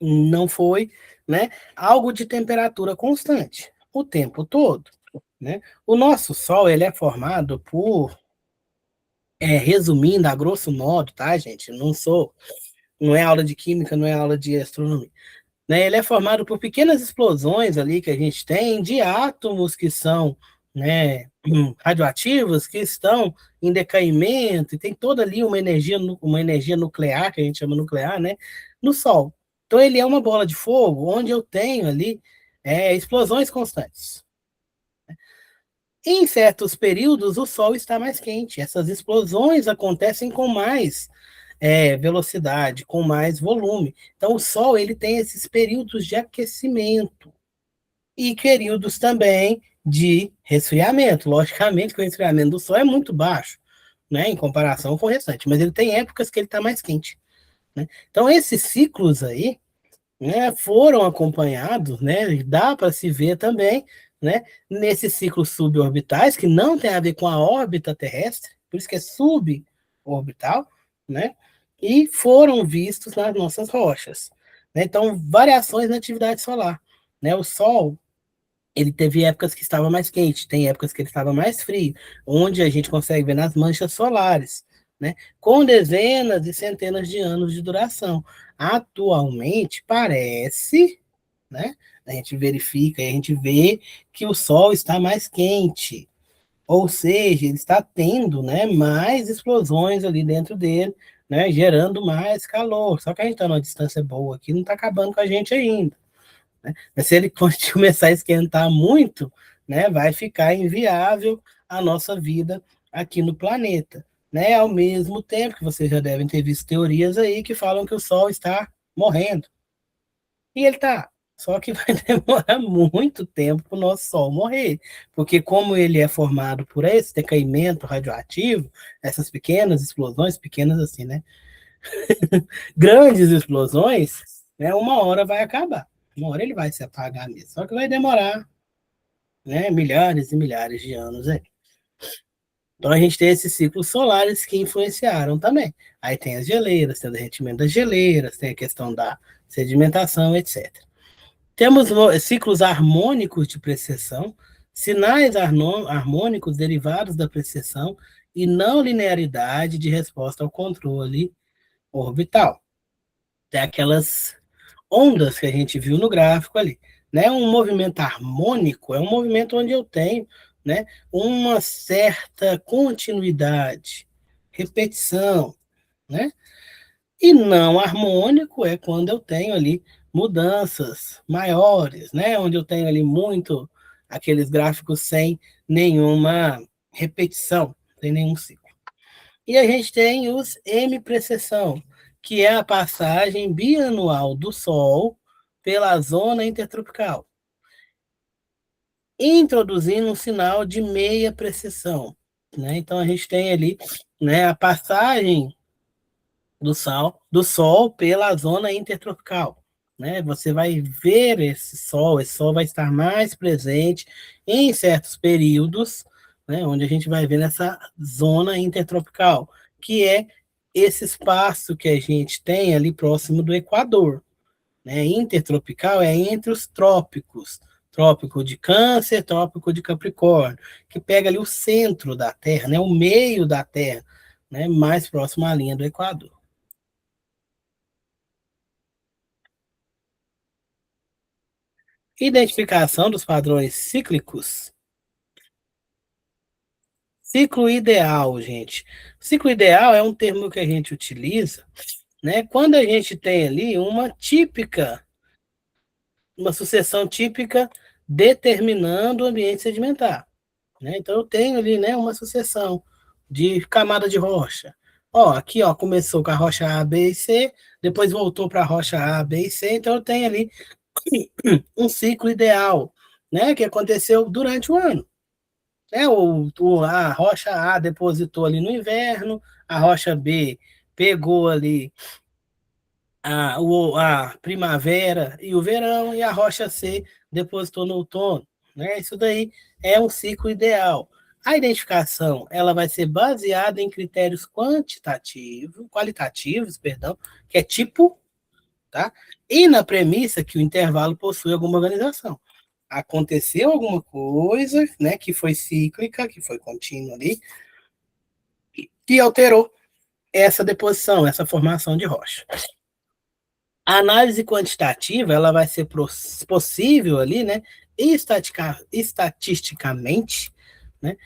não foi, né, algo de temperatura constante o tempo todo, né? O nosso Sol, ele é formado por, resumindo a grosso modo, tá, gente? Não é aula de química, não é aula de astronomia. Né? Ele é formado por pequenas explosões ali que a gente tem de átomos que são, né, radioativos, que estão em decaimento, e tem toda ali uma energia nuclear, que a gente chama nuclear, né, no Sol. Então ele é uma bola de fogo onde eu tenho ali explosões constantes. Em certos períodos, o Sol está mais quente. Essas explosões acontecem com mais velocidade, com mais volume. Então, o Sol ele tem esses períodos de aquecimento e períodos também de resfriamento. Logicamente que o resfriamento do Sol é muito baixo, né, em comparação com o restante, mas ele tem épocas que ele está mais quente. Né? Então, esses ciclos aí, né, foram acompanhados, né, dá para se ver também, né, nesses ciclos suborbitais, que não tem a ver com a órbita terrestre, por isso que é suborbital, né, e foram vistos nas nossas rochas. Né? Então, variações na atividade solar. Né? O Sol, ele teve épocas que estava mais quente, tem épocas que ele estava mais frio, onde a gente consegue ver nas manchas solares, né? Com dezenas e centenas de anos de duração. Atualmente, parece, né? A gente verifica e a gente vê que o Sol está mais quente, ou seja, ele está tendo, né, mais explosões ali dentro dele, né, gerando mais calor. Só que a gente está numa distância boa aqui, não está acabando com a gente ainda. Né? Mas se ele começar a esquentar muito, né, vai ficar inviável a nossa vida aqui no planeta. Né? Ao mesmo tempo que vocês já devem ter visto teorias aí que falam que o Sol está morrendo. E ele está. Só que vai demorar muito tempo para o nosso Sol morrer, porque como ele é formado por esse decaimento radioativo, essas pequenas explosões, pequenas assim, né? Grandes explosões, né? Uma hora vai acabar. Uma hora ele vai se apagar mesmo. Só que vai demorar, né? Milhares e milhares de anos aí. Então a gente tem esses ciclos solares que influenciaram também. Aí tem as geleiras, tem o derretimento das geleiras, tem a questão da sedimentação, etc. Temos ciclos harmônicos de precessão, sinais harmônicos derivados da precessão e não linearidade de resposta ao controle orbital. Tem aquelas ondas que a gente viu no gráfico ali. Né? Um movimento harmônico é um movimento onde eu tenho, né, uma certa continuidade, repetição, né? E não harmônico é quando eu tenho ali mudanças maiores, né? Onde eu tenho ali muito aqueles gráficos sem nenhuma repetição, sem nenhum ciclo. E a gente tem os M-precessão, que é a passagem bianual do Sol pela zona intertropical, introduzindo um sinal de meia precessão. Né? Então a gente tem ali, né, a passagem do Sol pela zona intertropical. Né? Você vai ver esse Sol vai estar mais presente em certos períodos, né, onde a gente vai ver nessa zona intertropical, que é esse espaço que a gente tem ali próximo do Equador. Né? Intertropical é entre os trópicos, trópico de Câncer, trópico de Capricórnio, que pega ali o centro da Terra, né, o meio da Terra, né, mais próximo à linha do Equador. Identificação dos padrões cíclicos. Ciclo ideal, gente. Ciclo ideal é um termo que a gente utiliza, né, quando a gente tem ali uma sucessão típica determinando o ambiente sedimentar. Né? Então eu tenho ali, né, uma sucessão de camada de rocha. Ó, aqui, ó, começou com a rocha A, B e C, depois voltou para a rocha A, B e C, então eu tenho ali um ciclo ideal, né, que aconteceu durante o ano. Né? A rocha A depositou ali no inverno, a rocha B pegou ali a primavera e o verão, e a rocha C depositou no outono. Né? Isso daí é um ciclo ideal. A identificação ela vai ser baseada em critérios qualitativos, perdão, que é tipo, tá? E na premissa que o intervalo possui alguma organização. Aconteceu alguma coisa, né, que foi cíclica, que foi contínua ali, que alterou essa deposição, essa formação de rocha. A análise quantitativa ela vai ser possível ali, né, estatisticamente, né,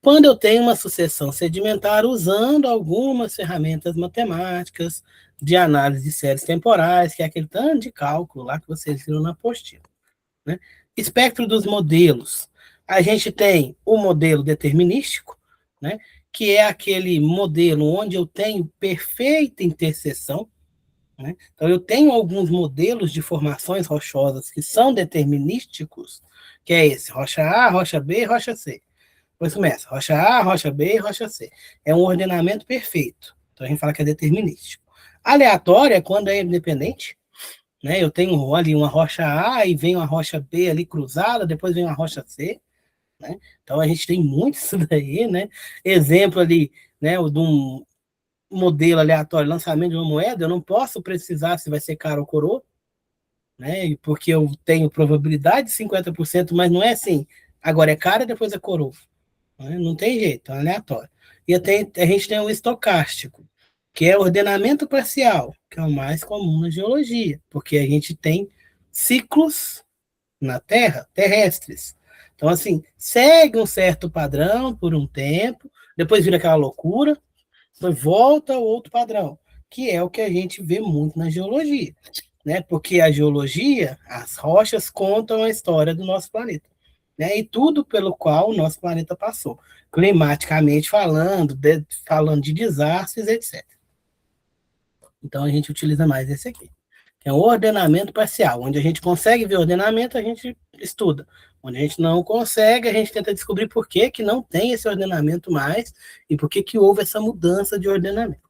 quando eu tenho uma sucessão sedimentar usando algumas ferramentas matemáticas de análise de séries temporais, que é aquele tanto de cálculo lá que vocês viram na apostila. Né? Espectro dos modelos. A gente tem o modelo determinístico, né, que é aquele modelo onde eu tenho perfeita interseção. Né? Então, eu tenho alguns modelos de formações rochosas que são determinísticos, que é esse, rocha A, rocha B, rocha C. Depois começa, rocha A, rocha B, rocha C. É um ordenamento perfeito. Então, a gente fala que é determinístico. Aleatório é quando é independente. Né? Eu tenho ali uma rocha A e vem uma rocha B ali cruzada, depois vem uma rocha C. Né? Então, a gente tem muito isso daí. Né? Exemplo ali, né, de um modelo aleatório, lançamento de uma moeda, eu não posso precisar se vai ser caro ou coroa, né? Porque eu tenho probabilidade de 50%, mas não é assim, agora é cara, depois é coroa. Né? Não tem jeito, é aleatório. E a gente tem o estocástico, que é ordenamento parcial, que é o mais comum na geologia, porque a gente tem ciclos na Terra, terrestres. Então, assim, segue um certo padrão por um tempo, depois vira aquela loucura, depois volta ao outro padrão, que é o que a gente vê muito na geologia. Né? Porque a geologia, as rochas contam a história do nosso planeta. Né? E tudo pelo qual o nosso planeta passou, climaticamente falando de desastres, etc. Então a gente utiliza mais esse aqui, É um ordenamento parcial. Onde a gente consegue ver ordenamento, a gente estuda. Onde a gente não consegue, a gente tenta descobrir por que que não tem esse ordenamento mais e por que que houve essa mudança de ordenamento.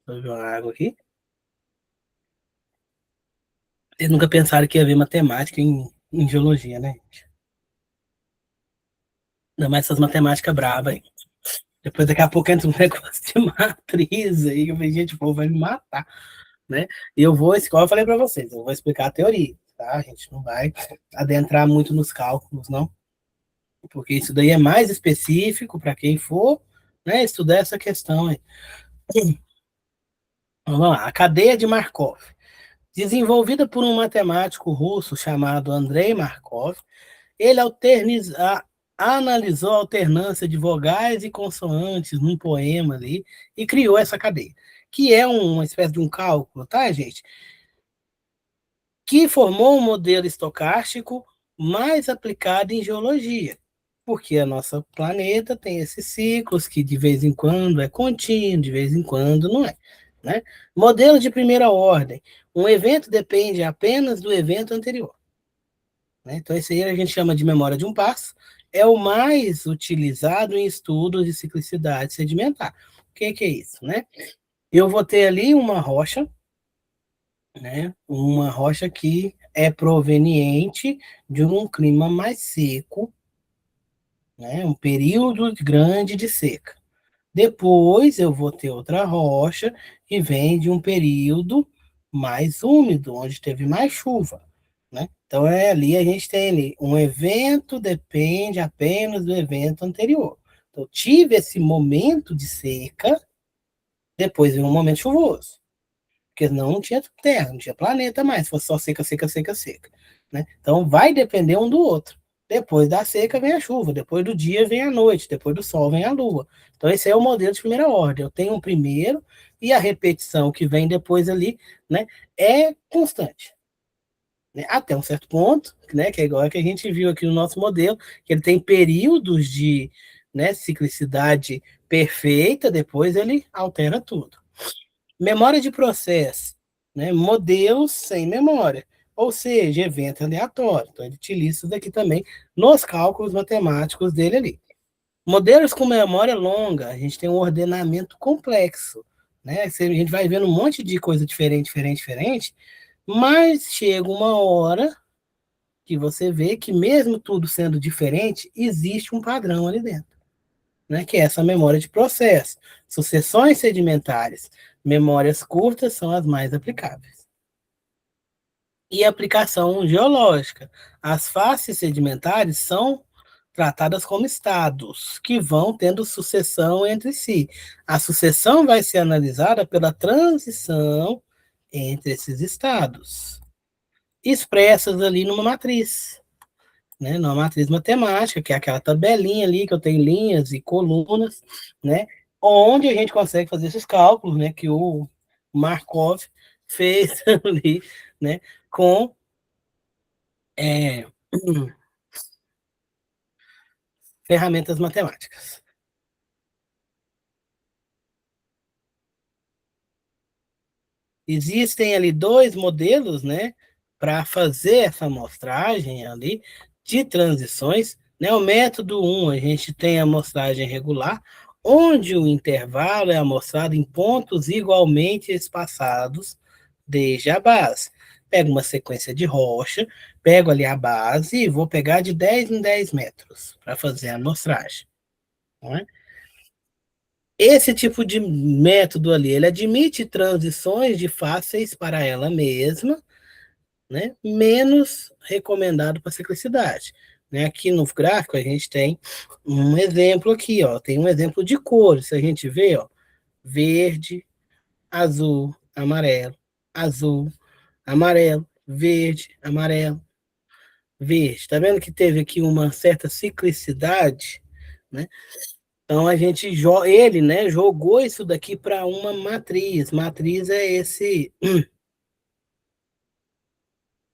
Vou beber uma água aqui. Vocês nunca pensaram que ia haver matemática em geologia, né? Ainda mais essas matemáticas bravas aí. Depois, daqui a pouco, entra um negócio de matriz aí, que eu falei, gente, o povo vai me matar, né? E eu vou, igual eu falei para vocês, eu vou explicar a teoria, tá? A gente não vai adentrar muito nos cálculos, não, porque isso daí é mais específico para quem for, né, estudar essa questão aí. Vamos lá, a cadeia de Markov. Desenvolvida por um matemático russo chamado Andrei Markov, ele analisou a alternância de vogais e consoantes num poema ali e criou essa cadeia, que é uma espécie de um cálculo, tá, gente? Que formou um modelo estocástico mais aplicado em geologia, porque a nossa planeta tem esses ciclos que de vez em quando é contínuo, de vez em quando não é, né? Modelo de primeira ordem. Um evento depende apenas do evento anterior. Né? Então, esse aí a gente chama de memória de um passo, é o mais utilizado em estudos de ciclicidade sedimentar. O que é isso? Né? Eu vou ter ali uma rocha, né? Uma rocha que é proveniente de um clima mais seco, né? Um período grande de seca. Depois eu vou ter outra rocha que vem de um período mais úmido, onde teve mais chuva. Né? Então, ali a gente tem ali, um evento depende apenas do evento anterior. Então, tive esse momento de seca, depois veio um momento chuvoso. Porque não tinha terra, não tinha planeta mais, fosse só seca, seca, seca, seca. Né? Então, vai depender um do outro. Depois da seca vem a chuva, depois do dia vem a noite, depois do sol vem a lua. Então, esse é o modelo de primeira ordem. Eu tenho um primeiro e a repetição que vem depois ali, né, é constante. Né, até um certo ponto, né, que é igual a que a gente viu aqui no nosso modelo, que ele tem períodos de, né, ciclicidade perfeita, depois ele altera tudo. Memória de processo, né, modelos sem memória, ou seja, evento aleatório. Então, ele utiliza isso daqui também nos cálculos matemáticos dele ali. Modelos com memória longa, a gente tem um ordenamento complexo, né? A gente vai vendo um monte de coisa diferente, diferente, diferente, mas chega uma hora que você vê que mesmo tudo sendo diferente, existe um padrão ali dentro, né? Que é essa memória de processo. Sucessões sedimentares, memórias curtas são as mais aplicáveis. E aplicação geológica. As faces sedimentares são tratadas como estados, que vão tendo sucessão entre si. A sucessão vai ser analisada pela transição entre esses estados, expressas ali numa matriz, né? Numa matriz matemática, que é aquela tabelinha ali que eu tenho linhas e colunas, né? Onde a gente consegue fazer esses cálculos, né? Que o Markov fez ali, né? Com é, ferramentas matemáticas. Existem ali dois modelos, né, para fazer essa amostragem ali de transições. Né? O método 1, a gente tem a amostragem regular, onde o intervalo é amostrado em pontos igualmente espaçados desde a base. Pego uma sequência de rocha, pego ali a base e vou pegar de 10 em 10 metros para fazer a amostragem. Não é? Esse tipo de método ali, ele admite transições de fáceis para ela mesma, né? Menos recomendado para ciclicidade. Né? Aqui no gráfico a gente tem um exemplo aqui, ó, tem um exemplo de cores. Se a gente vê, ó, verde, azul, azul, amarelo, verde, verde. Tá vendo que teve aqui uma certa ciclicidade, né? Então a gente ele, né, jogou isso daqui para uma matriz. Matriz é esse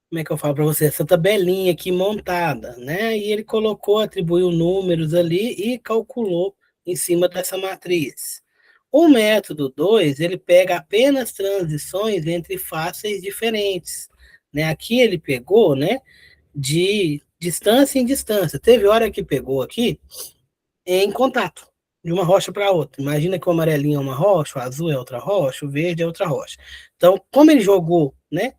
como é que eu falo para você, essa tabelinha aqui montada, né? E ele colocou, atribuiu números ali e calculou em cima dessa matriz. O método 2 ele pega apenas transições entre fáceis diferentes, né? Aqui ele pegou, né, de distância em distância. Teve hora que pegou aqui em contato, de uma rocha para outra. Imagina que o amarelinho é uma rocha, o azul é outra rocha, o verde é outra rocha. Então, como ele jogou, né,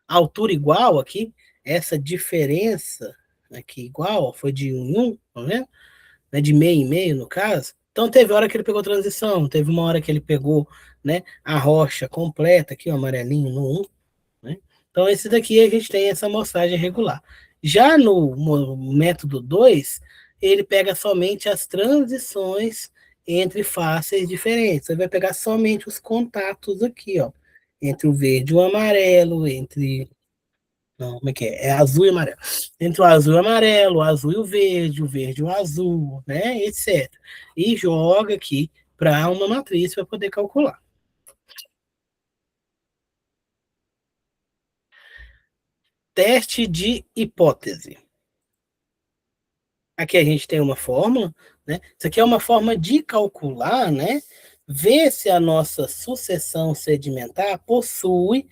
a altura igual aqui, essa diferença aqui igual, foi de 1 em 1, tá vendo? Né, de meio em meio, no caso. Então, teve hora que ele pegou transição, teve uma hora que ele pegou, né, a rocha completa, aqui o amarelinho no 1, né? Então, esse daqui a gente tem essa amostragem regular. Já no método 2 ele pega somente as transições entre faces diferentes. Você vai pegar somente os contatos aqui, ó, entre o verde e o amarelo, entre. Não, como é que é? É azul e amarelo. Entre o azul e o verde e o azul, né? Etc. E joga aqui para uma matriz para poder calcular. Teste de hipótese. Aqui a gente tem uma fórmula, né? Isso aqui é uma forma de calcular, né? Ver se a nossa sucessão sedimentar possui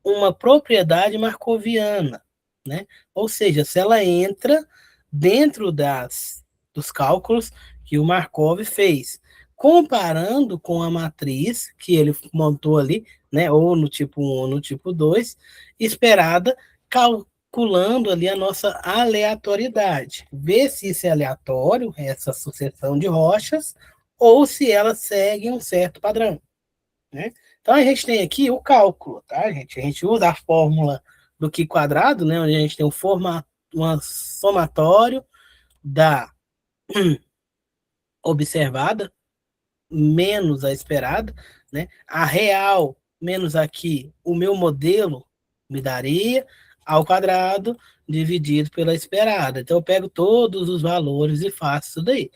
uma propriedade marcoviana, né? Ou seja, se ela entra dentro dos cálculos que o Markov fez, comparando com a matriz que ele montou ali, né? Ou no tipo 1 ou no tipo 2, esperada, calculando ali a nossa aleatoriedade. Ver se isso é aleatório, essa sucessão de rochas, ou se ela segue um certo padrão, né? Então a gente tem aqui o cálculo, tá, gente? A gente usa a fórmula do Q quadrado, né? Onde a gente tem um somatório da observada menos a esperada, né? A real menos aqui o meu modelo me daria ao quadrado dividido pela esperada. Então eu pego todos os valores e faço isso daí.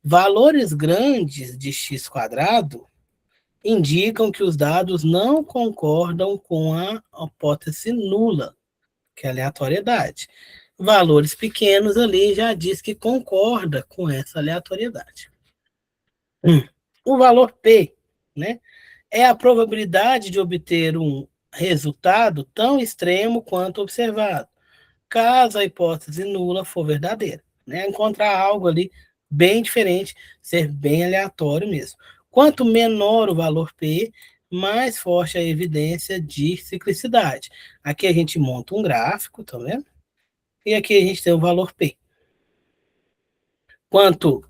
Valores grandes de x quadrado indicam que os dados não concordam com a hipótese nula, que é a aleatoriedade. Valores pequenos ali já diz que concorda com essa aleatoriedade. O valor P, né, é a probabilidade de obter um resultado tão extremo quanto observado, caso a hipótese nula for verdadeira, né? Encontrar algo ali bem diferente, ser bem aleatório mesmo. Quanto menor o valor P, mais forte a evidência de ciclicidade. Aqui a gente monta um gráfico, tá vendo? E aqui a gente tem o valor P. Quanto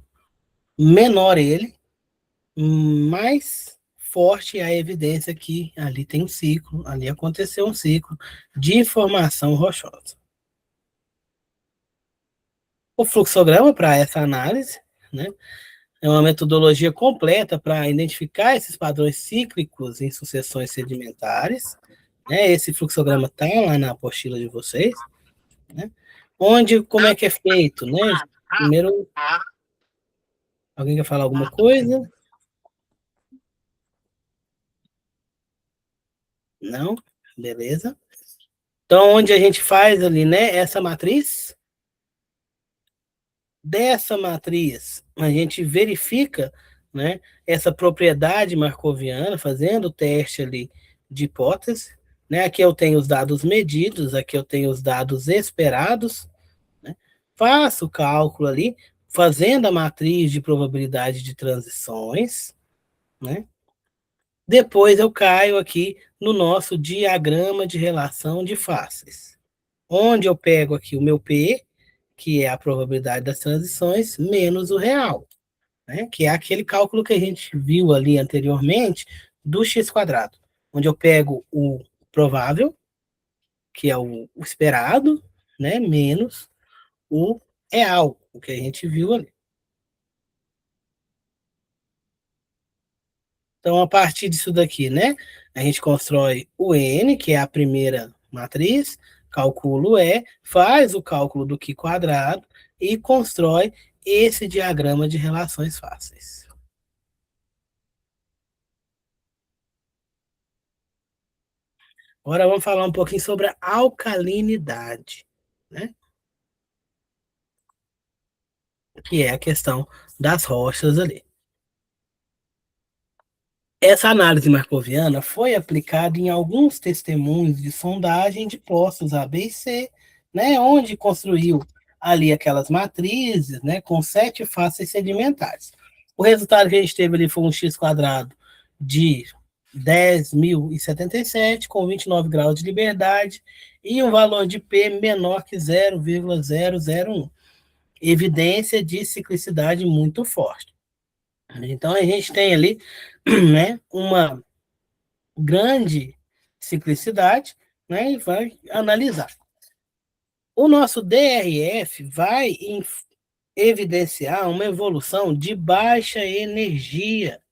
menor ele, mais forte é a evidência que ali tem um ciclo, ali aconteceu um ciclo de formação rochosa. O fluxograma para essa análise, né, é uma metodologia completa para identificar esses padrões cíclicos em sucessões sedimentares, né? Esse fluxograma está lá na apostila de vocês, né? Onde, como é que é feito, né? Primeiro, alguém quer falar alguma coisa? Não? Beleza. Então, onde a gente faz ali, né, essa matriz, dessa matriz, a gente verifica, né, essa propriedade marcoviana, fazendo o teste ali de hipótese, né? Aqui eu tenho os dados medidos, aqui eu tenho os dados esperados, né? Faço o cálculo ali, fazendo a matriz de probabilidade de transições, né? Depois eu caio aqui no nosso diagrama de relação de faces, onde eu pego aqui o meu P, que é a probabilidade das transições, menos o real, né? Que é aquele cálculo que a gente viu ali anteriormente do x quadrado, onde eu pego o provável, que é o esperado, né? Menos o real, o que a gente viu ali. Então, a partir disso daqui, né? A gente constrói o N, que é a primeira matriz, calcula o E, faz o cálculo do Q quadrado e constrói esse diagrama de relações fáceis. Agora vamos falar um pouquinho sobre a alcalinidade, né? Que é a questão das rochas ali. Essa análise marcoviana foi aplicada em alguns testemunhos de sondagem de poços A, B e C, né, onde construiu ali aquelas matrizes, né, com 7 faces sedimentares. O resultado que a gente teve ali foi um x quadrado de 10.077, com 29 graus de liberdade, e um valor de P menor que 0,001. Evidência de ciclicidade muito forte. Então a gente tem ali, né, uma grande ciclicidade, né, e vai analisar. O nosso DRF vai evidenciar uma evolução de baixa energia,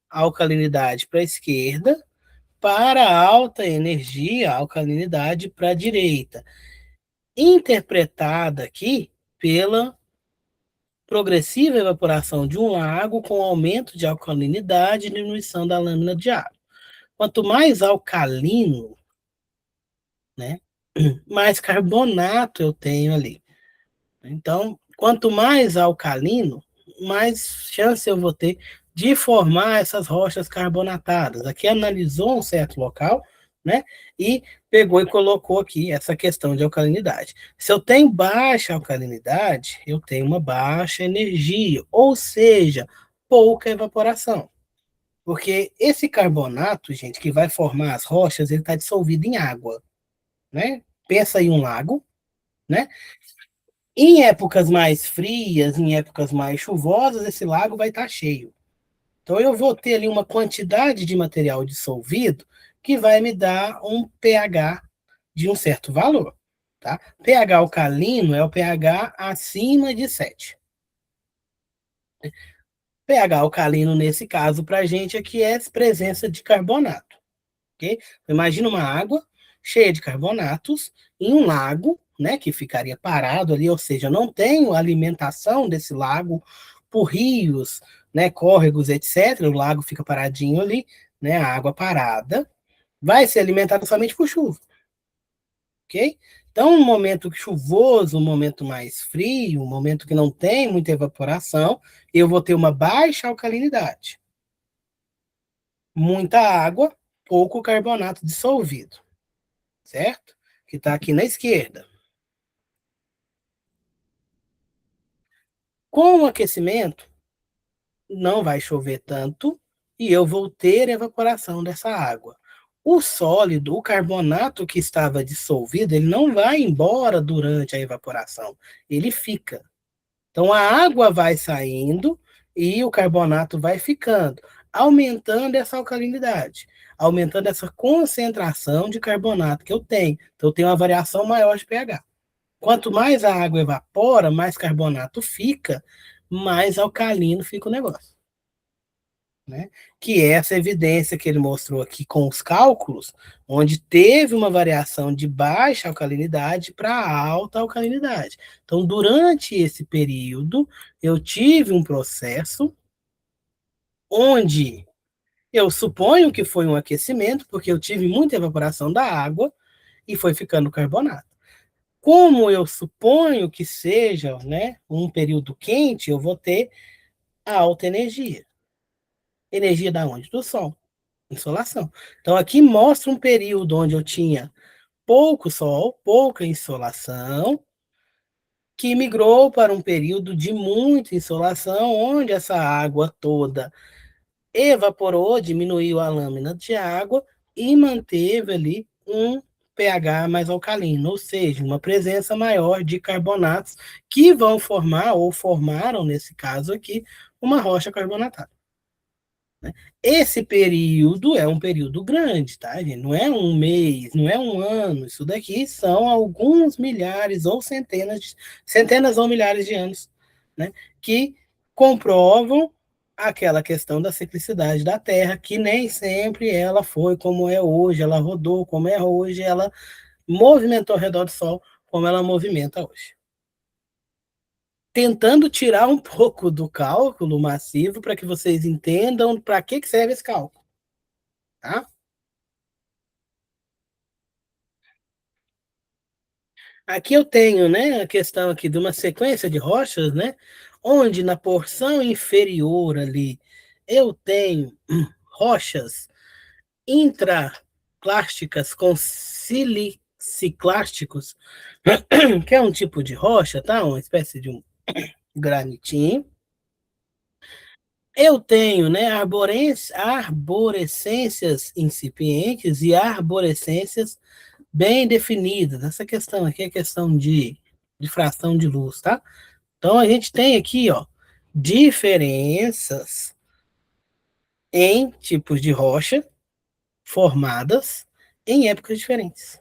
alcalinidade para a esquerda, para alta energia, alcalinidade para a direita, interpretada aqui pela progressiva evaporação de um lago com aumento de alcalinidade e diminuição da lâmina de água. Quanto mais alcalino, né, mais carbonato eu tenho ali. Então, quanto mais alcalino, mais chance eu vou ter de formar essas rochas carbonatadas. Aqui analisou um certo local, né? E pegou e colocou aqui essa questão de alcalinidade. Se eu tenho baixa alcalinidade, eu tenho uma baixa energia, ou seja, pouca evaporação. Porque esse carbonato, gente, que vai formar as rochas, ele está dissolvido em água, né? Pensa em um lago, né? Em épocas mais frias, em épocas mais chuvosas, esse lago vai estar cheio. Então, eu vou ter ali uma quantidade de material dissolvido que vai me dar um pH de um certo valor. Tá? pH alcalino é o pH acima de 7. pH alcalino, nesse caso, para a gente aqui é presença de carbonato. Okay? Imagina uma água cheia de carbonatos em um lago, né, que ficaria parado ali, ou seja, não tem alimentação desse lago por rios, né, córregos, etc. O lago fica paradinho ali, né, a água parada, vai ser alimentada somente por chuva, ok? Então, um momento chuvoso, um momento mais frio, um momento que não tem muita evaporação, eu vou ter uma baixa alcalinidade. Muita água, pouco carbonato dissolvido, certo? Que está aqui na esquerda. Com o aquecimento, não vai chover tanto e eu vou ter evaporação dessa água. O sólido, o carbonato que estava dissolvido, ele não vai embora durante a evaporação, ele fica. Então a água vai saindo e o carbonato vai ficando, aumentando essa alcalinidade, aumentando essa concentração de carbonato que eu tenho. Então eu tenho uma variação maior de pH. Quanto mais a água evapora, mais carbonato fica, mais alcalino fica o negócio. Né? Que é essa evidência que ele mostrou aqui com os cálculos, onde teve uma variação de baixa alcalinidade para alta alcalinidade. Então, durante esse período, eu tive um processo onde eu suponho que foi um aquecimento, porque eu tive muita evaporação da água e foi ficando carbonato. Como eu suponho que seja, né, um período quente, eu vou ter a alta energia. Energia da onde? Do Sol. Insolação. Então, aqui mostra um período onde eu tinha pouco sol, pouca insolação, que migrou para um período de muita insolação, onde essa água toda evaporou, diminuiu a lâmina de água e manteve ali um pH mais alcalino, ou seja, uma presença maior de carbonatos que vão formar, ou formaram nesse caso aqui, uma rocha carbonatada. Esse período é um período grande, tá, gente? Não é um mês, não é um ano. Isso daqui são alguns milhares ou centenas ou milhares de anos, né? Que comprovam aquela questão da ciclicidade da Terra, que nem sempre ela foi como é hoje, ela rodou como é hoje, ela movimentou ao redor do Sol como ela movimenta hoje. Tentando tirar um pouco do cálculo massivo para que vocês entendam para que serve esse cálculo. Tá? Aqui eu tenho, né, a questão aqui de uma sequência de rochas, né, onde na porção inferior ali eu tenho rochas intraclásticas com siliciclásticos, que é um tipo de rocha, tá? Uma espécie de um granitinho. Eu tenho, né, arborescências incipientes e arborescências bem definidas. Essa questão aqui é questão de fração de luz, tá? Então a gente tem aqui, ó, diferenças em tipos de rocha formadas em épocas diferentes,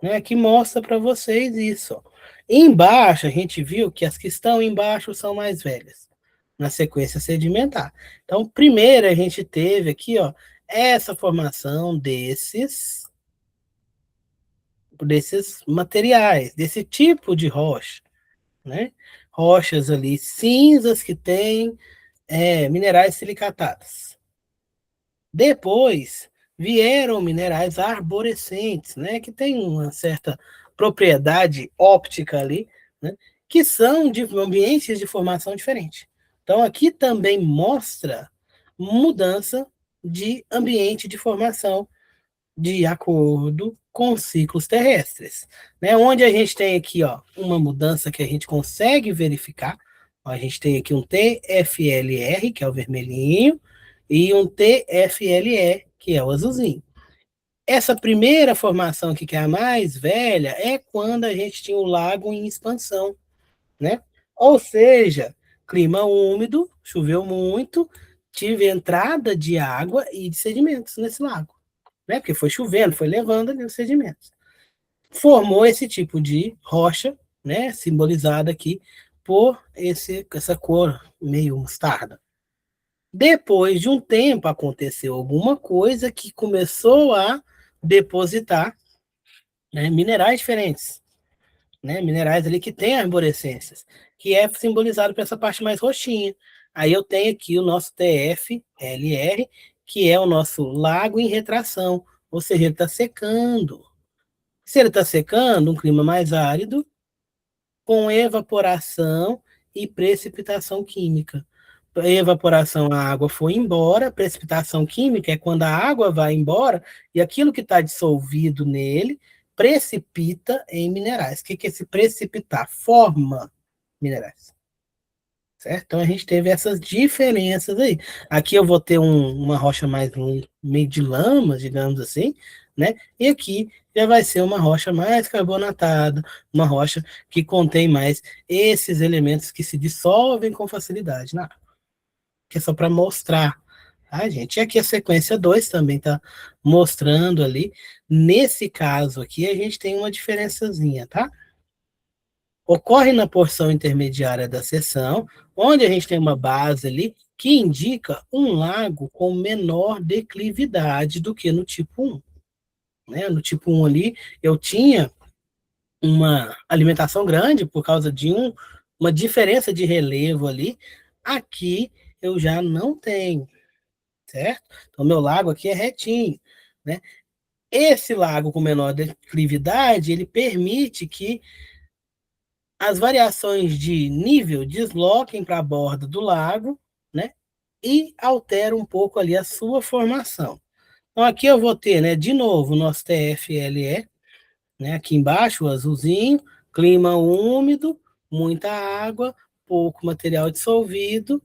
né? Que mostra para vocês isso, ó. Embaixo a gente viu que as que estão embaixo são mais velhas na sequência sedimentar. Então, primeiro a gente teve aqui, ó, essa formação desses materiais, desse tipo de rocha, né? Rochas ali cinzas que têm minerais silicatados. Depois vieram minerais arborescentes, né? Que tem uma certa propriedade óptica ali, né? Que são de ambientes de formação diferente. Então aqui também mostra mudança de ambiente de formação de acordo com ciclos terrestres, né? Onde a gente tem aqui, ó, uma mudança que a gente consegue verificar. Ó, a gente tem aqui um TFLR, que é o vermelhinho, e um TFLE, que é o azulzinho. Essa primeira formação aqui, que é a mais velha, é quando a gente tinha o lago em expansão, né? Ou seja, clima úmido, choveu muito, tive entrada de água e de sedimentos nesse lago, né? Porque foi chovendo, foi levando ali os sedimentos. Formou esse tipo de rocha, né? Simbolizada aqui por essa cor meio mostarda. Depois de um tempo, aconteceu alguma coisa que começou a depositar, né, minerais diferentes, né? Minerais ali que têm arborescências, que é simbolizado por essa parte mais roxinha. Aí eu tenho aqui o nosso TFLR, que é o nosso lago em retração, ou seja, ele está secando. Se ele está secando, um clima mais árido, com evaporação e precipitação química. Evaporação, a água foi embora, precipitação química é quando a água vai embora e aquilo que está dissolvido nele precipita em minerais. O que é esse precipitar? Forma minerais. Certo? Então a gente teve essas diferenças aí. Aqui eu vou ter uma rocha mais meio de lama, digamos assim, né? E aqui já vai ser uma rocha mais carbonatada, uma rocha que contém mais esses elementos que se dissolvem com facilidade na água. Que é só para mostrar, tá, gente? E aqui a sequência 2 também está mostrando ali. Nesse caso aqui, a gente tem uma diferençazinha, tá? Ocorre na porção intermediária da seção, onde a gente tem uma base ali que indica um lago com menor declividade do que no tipo 1. Né? No tipo 1 ali, eu tinha uma alimentação grande por causa de uma diferença de relevo ali. Aqui eu já não tenho, certo? Então, meu lago aqui é retinho, né? Esse lago com menor declividade, ele permite que as variações de nível desloquem para a borda do lago, né? E altera um pouco ali a sua formação. Então aqui eu vou ter, né, de novo, o nosso TFLE, né, aqui embaixo o azulzinho, clima úmido, muita água, pouco material dissolvido,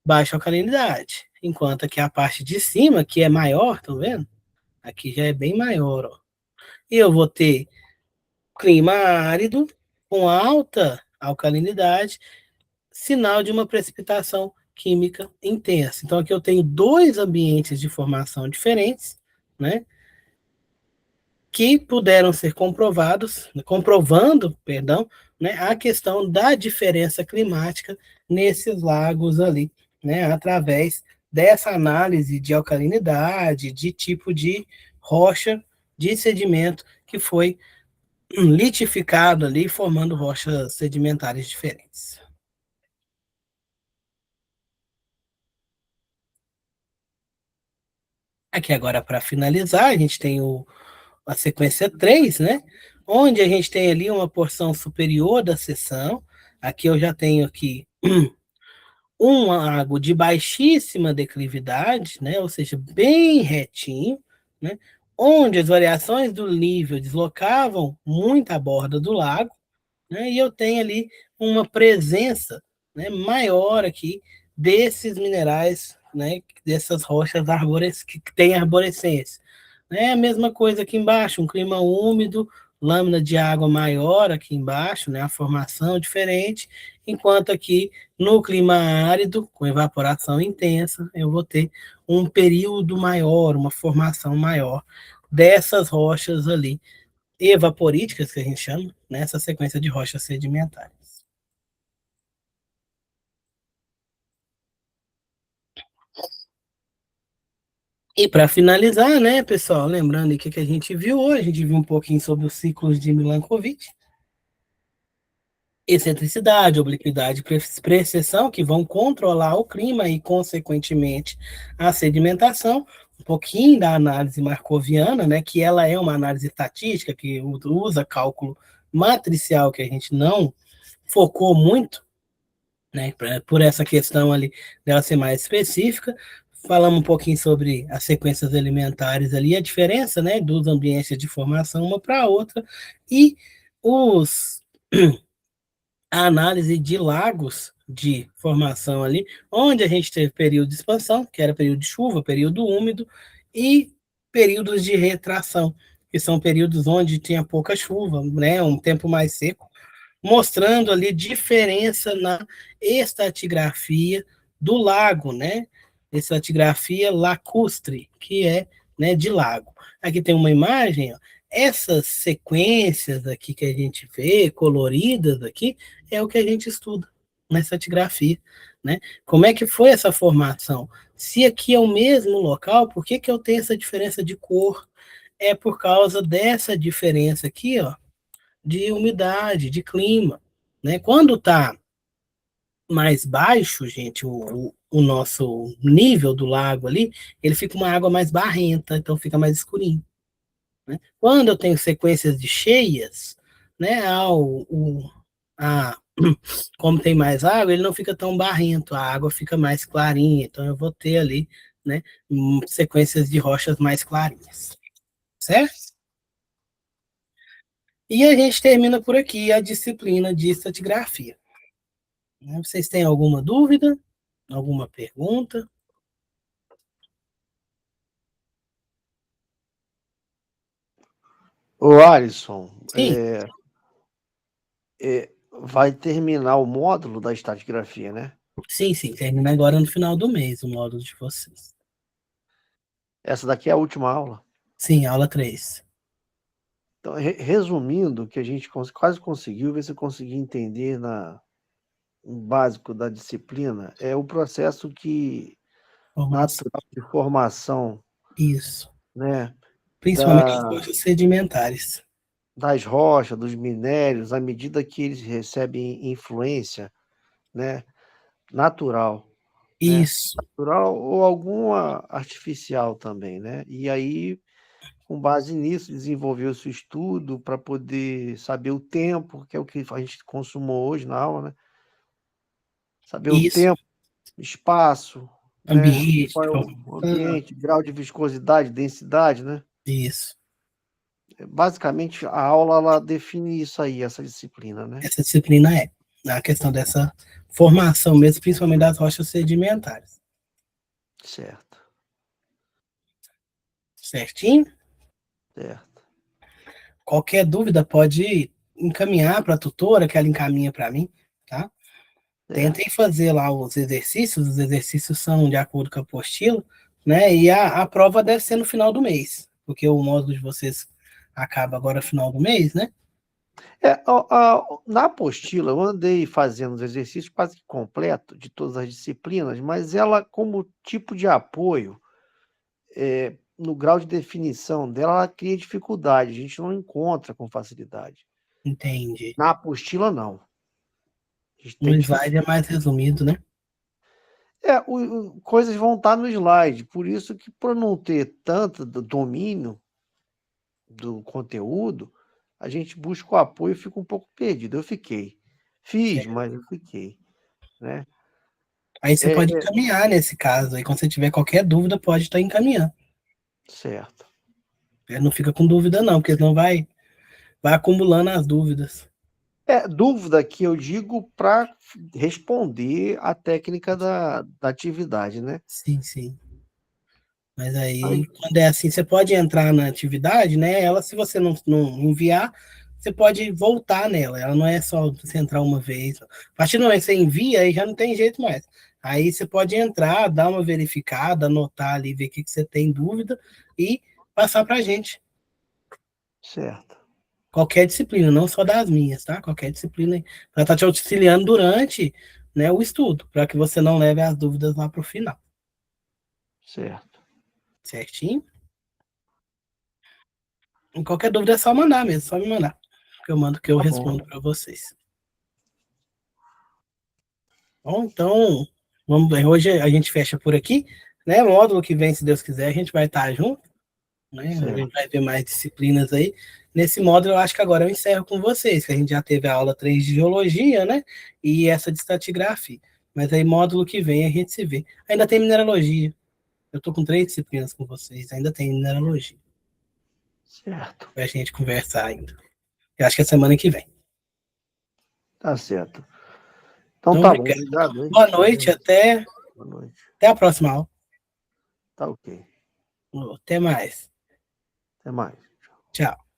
baixa alcalinidade. Enquanto aqui a parte de cima, que é maior, estão vendo? Aqui já é bem maior, ó. E eu vou ter clima árido, com alta alcalinidade, sinal de uma precipitação química intensa. Então, aqui eu tenho dois ambientes de formação diferentes, né, que puderam ser comprovando, perdão, né, a questão da diferença climática nesses lagos ali, né, através dessa análise de alcalinidade, de tipo de rocha, de sedimento que foi litificado ali, formando rochas sedimentares diferentes. Aqui agora, para finalizar, a gente tem a sequência 3, né? onde a gente tem ali uma porção superior da seção. Aqui eu já tenho aqui um lago de baixíssima declividade, né, ou seja, bem retinho, né, onde as variações do nível deslocavam muito a borda do lago, né, e eu tenho ali uma presença, né, maior aqui desses minerais, né, dessas rochas que têm arborescência. É a mesma coisa aqui embaixo, um clima úmido, lâmina de água maior aqui embaixo, né, a formação diferente, enquanto aqui no clima árido, com evaporação intensa, eu vou ter um período maior, uma formação maior dessas rochas ali, evaporíticas, que a gente chama, nessa sequência de rochas sedimentares. E para finalizar, né, pessoal, lembrando o que a gente viu hoje, a gente viu um pouquinho sobre os ciclos de Milankovitch, excentricidade, obliquidade e precessão, que vão controlar o clima e, consequentemente, a sedimentação, um pouquinho da análise marcoviana, né, que ela é uma análise estatística, que usa cálculo matricial, que a gente não focou muito, né, por essa questão ali dela ser mais específica. Falamos um pouquinho sobre as sequências alimentares ali, a diferença, né, dos ambientes de formação uma para a outra, e os a análise de lagos de formação ali, onde a gente teve período de expansão, que era período de chuva, período úmido, e períodos de retração, que são períodos onde tinha pouca chuva, né, um tempo mais seco, mostrando ali diferença na estratigrafia do lago, né? Estratigrafia lacustre, que é, né, de lago. Aqui tem uma imagem, ó. Essas sequências aqui que a gente vê, coloridas aqui, é o que a gente estuda na estratigrafia, né? Como é que foi essa formação? Se aqui é o mesmo local, por que que eu tenho essa diferença de cor? É por causa dessa diferença aqui, ó, de umidade, de clima, né? Quando está mais baixo, gente, o nosso nível do lago ali, ele fica uma água mais barrenta, então fica mais escurinho, né? Quando eu tenho sequências de cheias, né, a, como tem mais água, ele não fica tão barrento, a água fica mais clarinha, então eu vou ter ali, né, sequências de rochas mais clarinhas, certo? E a gente termina por aqui a disciplina de estratigrafia. Vocês têm alguma dúvida? Alguma pergunta? Ô, Alisson, Sim, vai terminar o módulo da estratigrafia, né? sim. Termina agora no final do mês o módulo de vocês. Essa daqui é a última aula. Sim, aula 3. Então, resumindo, o que a gente quase conseguiu, ver se eu consegui entender no básico da disciplina, é o processo Formação. natural de formação, Isso. né, Principalmente as rochas sedimentares. das rochas, dos minérios, à medida que eles recebem influência, né, natural, né, Isso, natural ou alguma artificial também, né? E aí, com base nisso, desenvolveu-se o estudo para poder saber o tempo, que é o que a gente consumou hoje na aula, né? Saber o isso. tempo, espaço, né? Ambiente Qual de é o formação. ambiente, grau de viscosidade, densidade, né? Isso. Basicamente, a aula ela define isso aí, essa disciplina, né? Essa disciplina é a questão dessa formação mesmo, principalmente das rochas sedimentares. Certo, Certinho? certo. Qualquer dúvida pode encaminhar para a tutora, que ela encaminha para mim, tá? Certo. Tentem fazer lá os exercícios são de acordo com a apostila, né? E a prova deve ser no final do mês, porque o módulo de vocês acaba agora no final do mês, né? Na apostila, eu andei fazendo os exercícios quase que completo de todas as disciplinas, mas ela, como tipo de apoio, no grau de definição dela, ela cria dificuldade, a gente não encontra com facilidade. Entendi. Na apostila, não. A gente No tem slide é dificuldade. mais resumido, né? Coisas vão estar no slide, por isso que por não ter tanto domínio do conteúdo, a gente busca o apoio e fica um pouco perdido. Eu fiquei. Fiz, É. mas eu fiquei, né? Aí você pode É, encaminhar nesse caso. Aí quando você tiver qualquer dúvida, pode estar encaminhando. certo. Não fica com dúvida não, porque senão vai acumulando as dúvidas. Dúvida que eu digo para responder a técnica da atividade, né? Sim, sim. Mas aí, Aí, quando é assim, você pode entrar na atividade, né? Ela, se você não enviar, você pode voltar nela. Ela não é só você entrar uma vez. A partir do momento que você envia, aí já não tem jeito mais. Aí você pode entrar, dar uma verificada, anotar ali, ver o que você tem dúvida e passar para a gente. certo. Qualquer disciplina, não só das minhas, tá? Qualquer disciplina. Ela está te auxiliando durante, né, o estudo, para que você não leve as dúvidas lá para o final. Certo. Certinho? E qualquer dúvida é só mandar mesmo, só me mandar. Que eu mando que eu Tá bom. respondo para vocês. Bom, então, vamos ver. Hoje a gente fecha por aqui, né? Módulo que vem, se Deus quiser, a gente vai estar junto, né? A Certo. gente vai ver mais disciplinas aí. Nesse módulo, eu acho que agora eu encerro com vocês, que a gente já teve a aula 3 de geologia, né? E essa de estratigrafia. Mas aí, módulo que vem, a gente se vê. Ainda tem mineralogia. Eu tô com 3 disciplinas com vocês, ainda tem mineralogia. Certo. Pra gente conversar ainda. Eu acho que é semana que vem. Tá certo. Então Então, tá bom. obrigado. Obrigado, hein? Boa noite, Boa noite. até a próxima aula. Tá ok. Até mais. Até mais. Tchau.